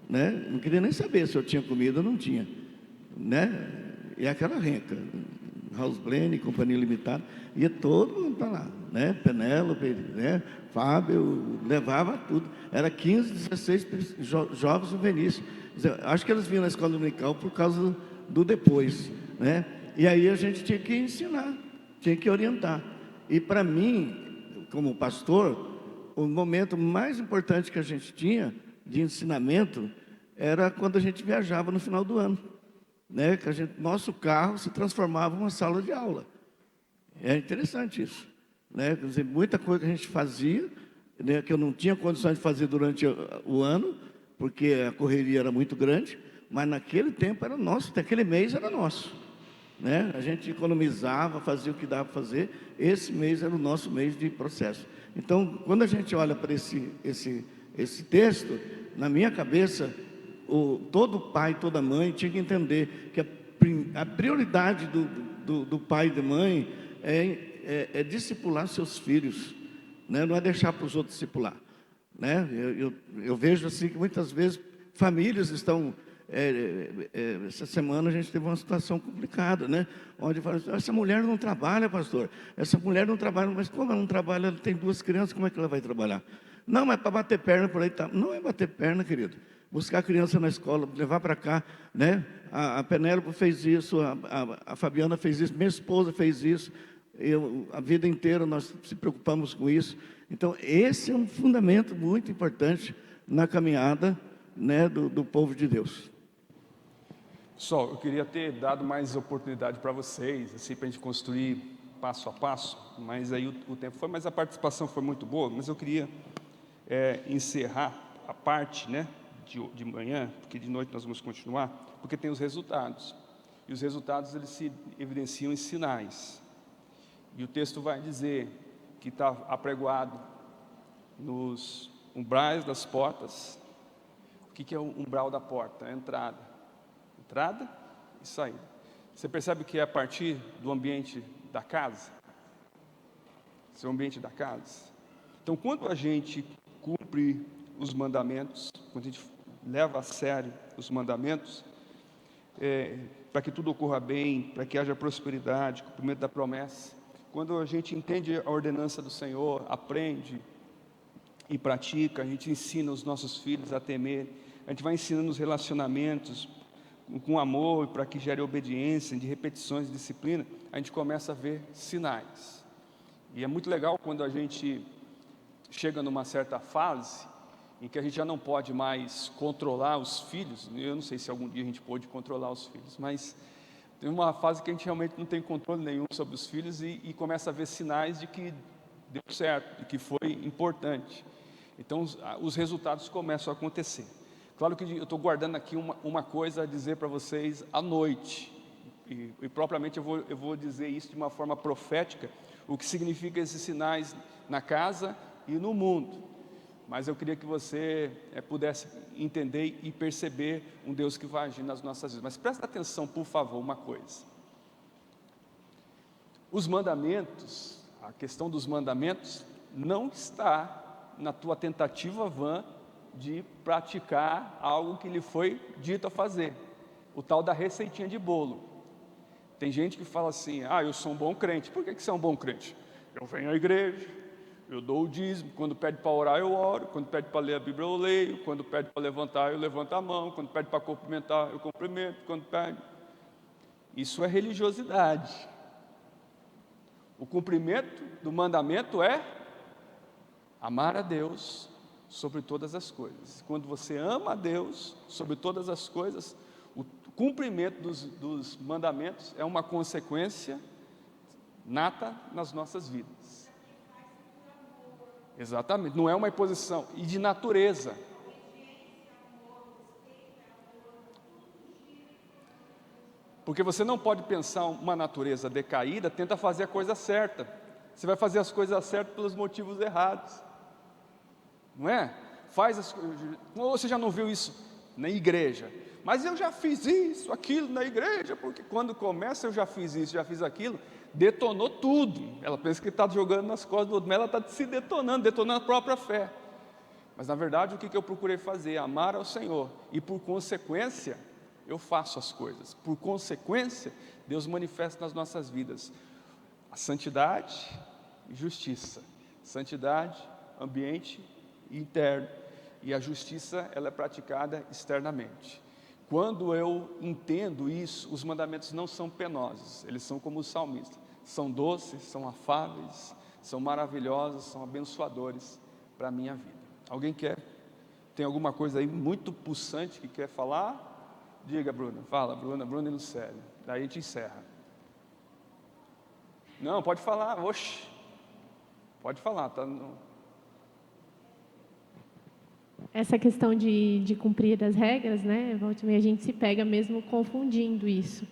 né? Não queria nem saber se eu tinha comida ou não tinha, né? E aquela renca, House Blend, Companhia Limitada, ia todo mundo para lá, né? Penélope, né? Fábio, levava tudo. Era 15, 16 jovens juvenis. Acho que eles vinham na escola dominical por causa do depois, né? E aí a gente tinha que ensinar, tinha que orientar. E para mim, como pastor, o momento mais importante que a gente tinha de ensinamento era quando a gente viajava no final do ano, né? Que nosso carro se transformava em uma sala de aula. É interessante isso, né? Quer dizer, muita coisa que a gente fazia, né, que eu não tinha condições de fazer durante o ano, porque a correria era muito grande, mas naquele tempo era nosso, naquele mês era nosso, né? A gente economizava, fazia o que dava para fazer. Esse mês era o nosso mês de processo. Então, quando a gente olha para esse texto, na minha cabeça, todo pai, toda mãe tinha que entender que a prioridade do pai e da mãe é discipular seus filhos, né? Não é deixar para os outros discipular, né? Eu vejo assim que muitas vezes famílias estão... essa semana a gente teve uma situação complicada, né? Onde fala, essa mulher não trabalha, pastor. Essa mulher não trabalha, mas como ela não trabalha, ela tem 2 crianças, como é que ela vai trabalhar? Não, mas para bater perna por aí, tá. Não é bater perna, querido. Buscar a criança na escola, levar para cá, né? A Penélope fez isso, a Fabiana fez isso, minha esposa fez isso. A vida inteira nós se preocupamos com isso. Então, esse é um fundamento muito importante na caminhada, né, do povo de Deus. Pessoal, eu queria ter dado mais oportunidade para vocês, assim, para a gente construir passo a passo, mas aí o tempo foi, mas a participação foi muito boa, mas eu queria encerrar a parte, né, de manhã, porque de noite nós vamos continuar, porque tem os resultados, e os resultados eles se evidenciam em sinais, e o texto vai dizer que está apregoado nos umbrais das portas. O que é o umbral da porta? A entrada e saída. Você percebe que é a partir do ambiente da casa? Esse é o ambiente da casa. Então, quando a gente cumpre os mandamentos, quando a gente leva a sério os mandamentos, para que tudo ocorra bem, para que haja prosperidade, cumprimento da promessa. Quando a gente entende a ordenança do Senhor, aprende e pratica, a gente ensina os nossos filhos a temer, a gente vai ensinando os relacionamentos com amor, para que gere obediência, de repetições, de disciplina, a gente começa a ver sinais. E é muito legal quando a gente chega numa certa fase em que a gente já não pode mais controlar os filhos. Eu não sei se algum dia a gente pôde controlar os filhos, mas tem uma fase que a gente realmente não tem controle nenhum sobre os filhos e começa a ver sinais de que deu certo, de que foi importante. Então os resultados começam a acontecer. Claro que eu estou guardando aqui uma coisa a dizer para vocês à noite, e propriamente eu vou dizer isso de uma forma profética, o que significa esses sinais na casa e no mundo. Mas eu queria que você pudesse entender e perceber um Deus que vai agir nas nossas vidas. Mas presta atenção, por favor, uma coisa. Os mandamentos, a questão dos mandamentos, não está na tua tentativa vã de praticar algo que lhe foi dito a fazer. O tal da receitinha de bolo. Tem gente que fala assim, eu sou um bom crente. Por que você é um bom crente? Eu venho à igreja, eu dou o dízimo, quando pede para orar eu oro, quando pede para ler a Bíblia eu leio, quando pede para levantar eu levanto a mão, quando pede para cumprimentar eu cumprimento, quando pede... Isso é religiosidade. O cumprimento do mandamento é amar a Deus sobre todas as coisas. Quando você ama a Deus sobre todas as coisas, o cumprimento dos mandamentos é uma consequência nata nas nossas vidas. Exatamente, não é uma imposição, e de natureza. Porque você não pode pensar uma natureza decaída, tenta fazer a coisa certa. Você vai fazer as coisas certas pelos motivos errados. Não é? Você já não viu isso na igreja? Mas eu já fiz isso, aquilo na igreja, porque quando começa eu já fiz isso, já fiz aquilo, detonou tudo. Ela pensa que está jogando nas costas do outro, mas ela está se detonando a própria fé. Mas na verdade o que eu procurei fazer? Amar ao Senhor, e por consequência eu faço as coisas. Por consequência, Deus manifesta nas nossas vidas a santidade e justiça. Santidade, ambiente interno, e a justiça ela é praticada externamente. Quando eu entendo isso, os mandamentos não são penosos, eles são como o salmista, são doces, são afáveis, são maravilhosos, são abençoadores para a minha vida. Alguém tem alguma coisa aí muito pulsante que quer falar? Diga, Bruna. Fala, Bruna e Lucélia. Daí a gente encerra. Não, pode falar. Oxe. Pode falar. Tá? Essa questão de cumprir as regras, né? A gente se pega mesmo confundindo isso.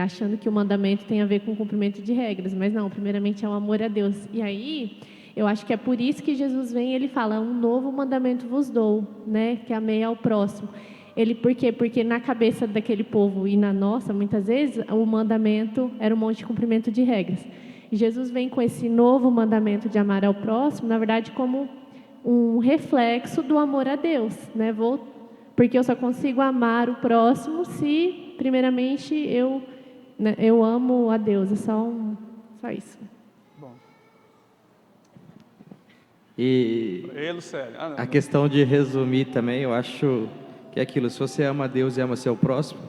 Achando que o mandamento tem a ver com o cumprimento de regras. Mas não, primeiramente é o amor a Deus. E aí, eu acho que é por isso que Jesus vem e ele fala, um novo mandamento vos dou, né? Que amei ao próximo. Por quê? Porque na cabeça daquele povo e na nossa, muitas vezes, o mandamento era um monte de cumprimento de regras. E Jesus vem com esse novo mandamento de amar ao próximo, na verdade, como um reflexo do amor a Deus, né? Porque eu só consigo amar o próximo se, primeiramente, eu amo a Deus. É só isso. Bom. E a questão de resumir também, eu acho... que é aquilo, se você ama a Deus e ama seu próximo,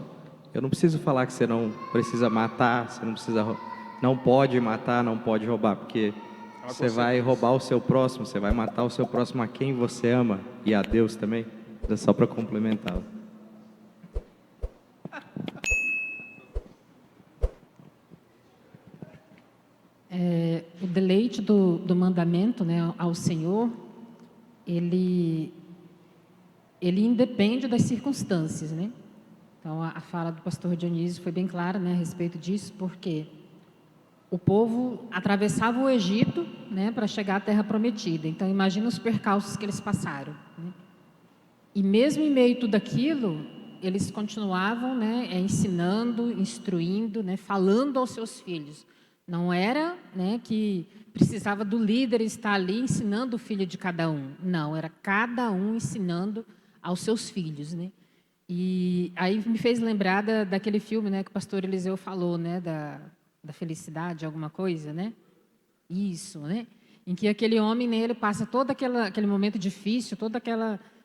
eu não preciso falar que você não precisa matar, você não pode matar, não pode roubar, porque você vai roubar o seu próximo, você vai matar o seu próximo a quem você ama, e a Deus também, é só para complementar. O deleite do mandamento, né, ao Senhor, ele independe das circunstâncias, né? Então, a fala do pastor Dionísio foi bem clara, né, a respeito disso, porque o povo atravessava o Egito, né, para chegar à Terra Prometida. Então, imagina os percalços que eles passaram, né? E mesmo em meio a tudo aquilo, eles continuavam, né, ensinando, instruindo, né, falando aos seus filhos. Não era, né, que precisava do líder estar ali ensinando o filho de cada um. Não, era cada um ensinando aos seus filhos, né? E aí me fez lembrar daquele filme, né, que o pastor Eliseu falou, né, da felicidade, alguma coisa, né? Isso, né? Em que aquele homem, né, ele passa todo aquele momento difícil,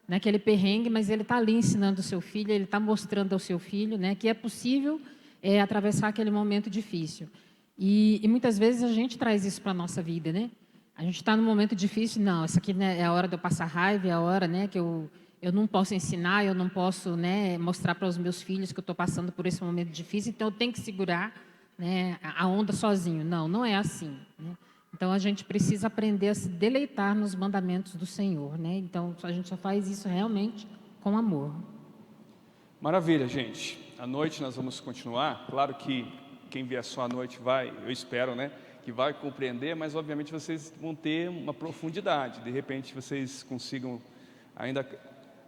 né, aquele perrengue, mas ele está ali ensinando o seu filho, ele está mostrando ao seu filho, né, que é possível atravessar aquele momento difícil. E muitas vezes a gente traz isso para a nossa vida, né? A gente está num momento difícil, não, isso aqui, né, é a hora de eu passar raiva, é a hora, né, que eu não posso ensinar, eu não posso, né, mostrar para os meus filhos que eu estou passando por esse momento difícil, então eu tenho que segurar, né, a onda sozinho. Não, não é assim, né? Então, a gente precisa aprender a se deleitar nos mandamentos do Senhor, né? Então, a gente só faz isso realmente com amor. Maravilha, gente. À noite nós vamos continuar. Claro que quem vier só à noite vai, eu espero, né, que vai compreender, mas obviamente vocês vão ter uma profundidade. De repente, vocês consigam ainda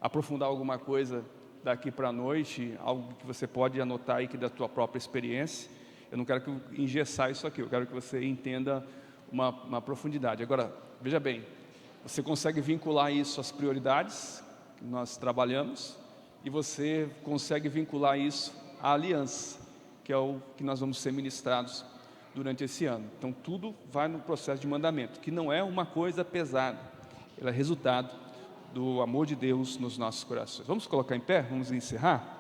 aprofundar alguma coisa daqui para a noite, algo que você pode anotar aí que da tua própria experiência. Eu não quero que eu engessar isso aqui, eu quero que você entenda uma profundidade. Agora, veja bem, você consegue vincular isso às prioridades que nós trabalhamos e você consegue vincular isso à aliança, que é o que nós vamos ser ministrados durante esse ano. Então, tudo vai no processo de mandamento, que não é uma coisa pesada, ele é resultado do amor de Deus nos nossos corações. Vamos colocar em pé? Vamos encerrar?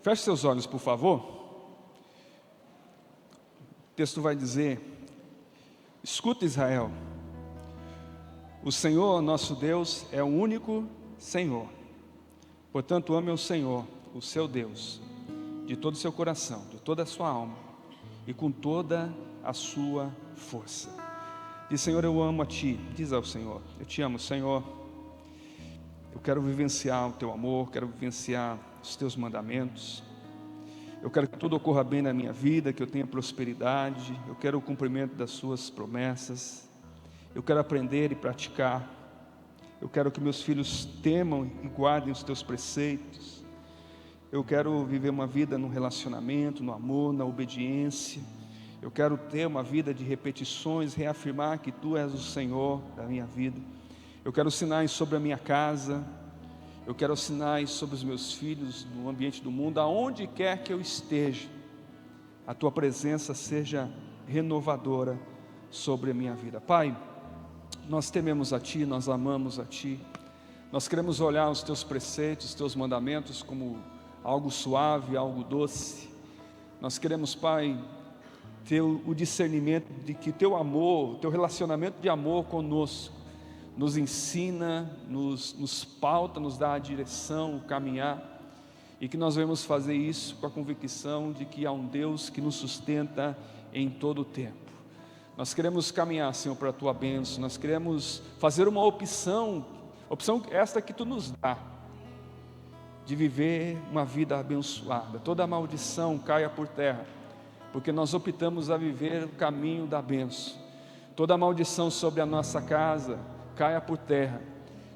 Feche seus olhos, por favor. O texto vai dizer: escuta, Israel, o Senhor nosso Deus é o único Senhor. Portanto, ame o Senhor, o seu Deus, de todo o seu coração, de toda a sua alma e com toda a sua força. Diz: Senhor, eu amo a Ti. Diz ao Senhor: eu te amo, Senhor. Eu quero vivenciar o Teu amor, quero vivenciar os Teus mandamentos. Eu quero que tudo ocorra bem na minha vida, que eu tenha prosperidade. Eu quero o cumprimento das Suas promessas. Eu quero aprender e praticar. Eu quero que meus filhos temam e guardem os Teus preceitos. Eu quero viver uma vida no relacionamento, no amor, na obediência. Eu quero ter uma vida de repetições, reafirmar que Tu és o Senhor da minha vida. Eu quero sinais sobre a minha casa. Eu quero sinais sobre os meus filhos, no ambiente do mundo, aonde quer que eu esteja. A Tua presença seja renovadora sobre a minha vida. Pai, nós tememos a Ti, nós amamos a Ti. Nós queremos olhar os Teus preceitos, os Teus mandamentos como algo suave, algo doce. Nós queremos, Pai, ter o discernimento de que Teu amor, Teu relacionamento de amor conosco nos ensina, nos pauta, nos dá a direção, o caminhar, e que nós vamos fazer isso com a convicção de que há um Deus que nos sustenta em todo o tempo. Nós queremos caminhar, Senhor, para a Tua bênção. Nós queremos fazer uma opção esta que Tu nos dá, de viver uma vida abençoada. Toda maldição caia por terra, porque nós optamos a viver o caminho da bênção. Toda maldição sobre a nossa casa caia por terra,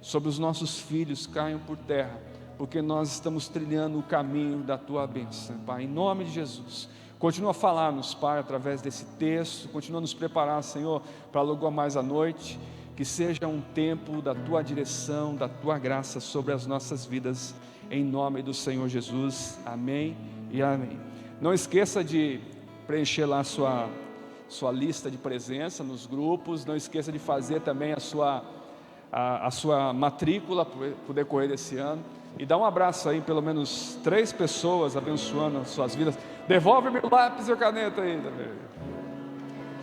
sobre os nossos filhos caiam por terra, porque nós estamos trilhando o caminho da Tua bênção, Pai, em nome de Jesus. Continua a falar-nos, Pai, através desse texto, continua a nos preparar, Senhor, para logo mais à noite, que seja um tempo da Tua direção, da Tua graça sobre as nossas vidas, em nome do Senhor Jesus, amém e amém. Não esqueça de preencher lá sua lista de presença nos grupos. Não esqueça de fazer também a sua matrícula para o decorrer desse ano, e dá um abraço aí, pelo menos 3 pessoas, abençoando as suas vidas. Devolve meu lápis e a caneta aí também.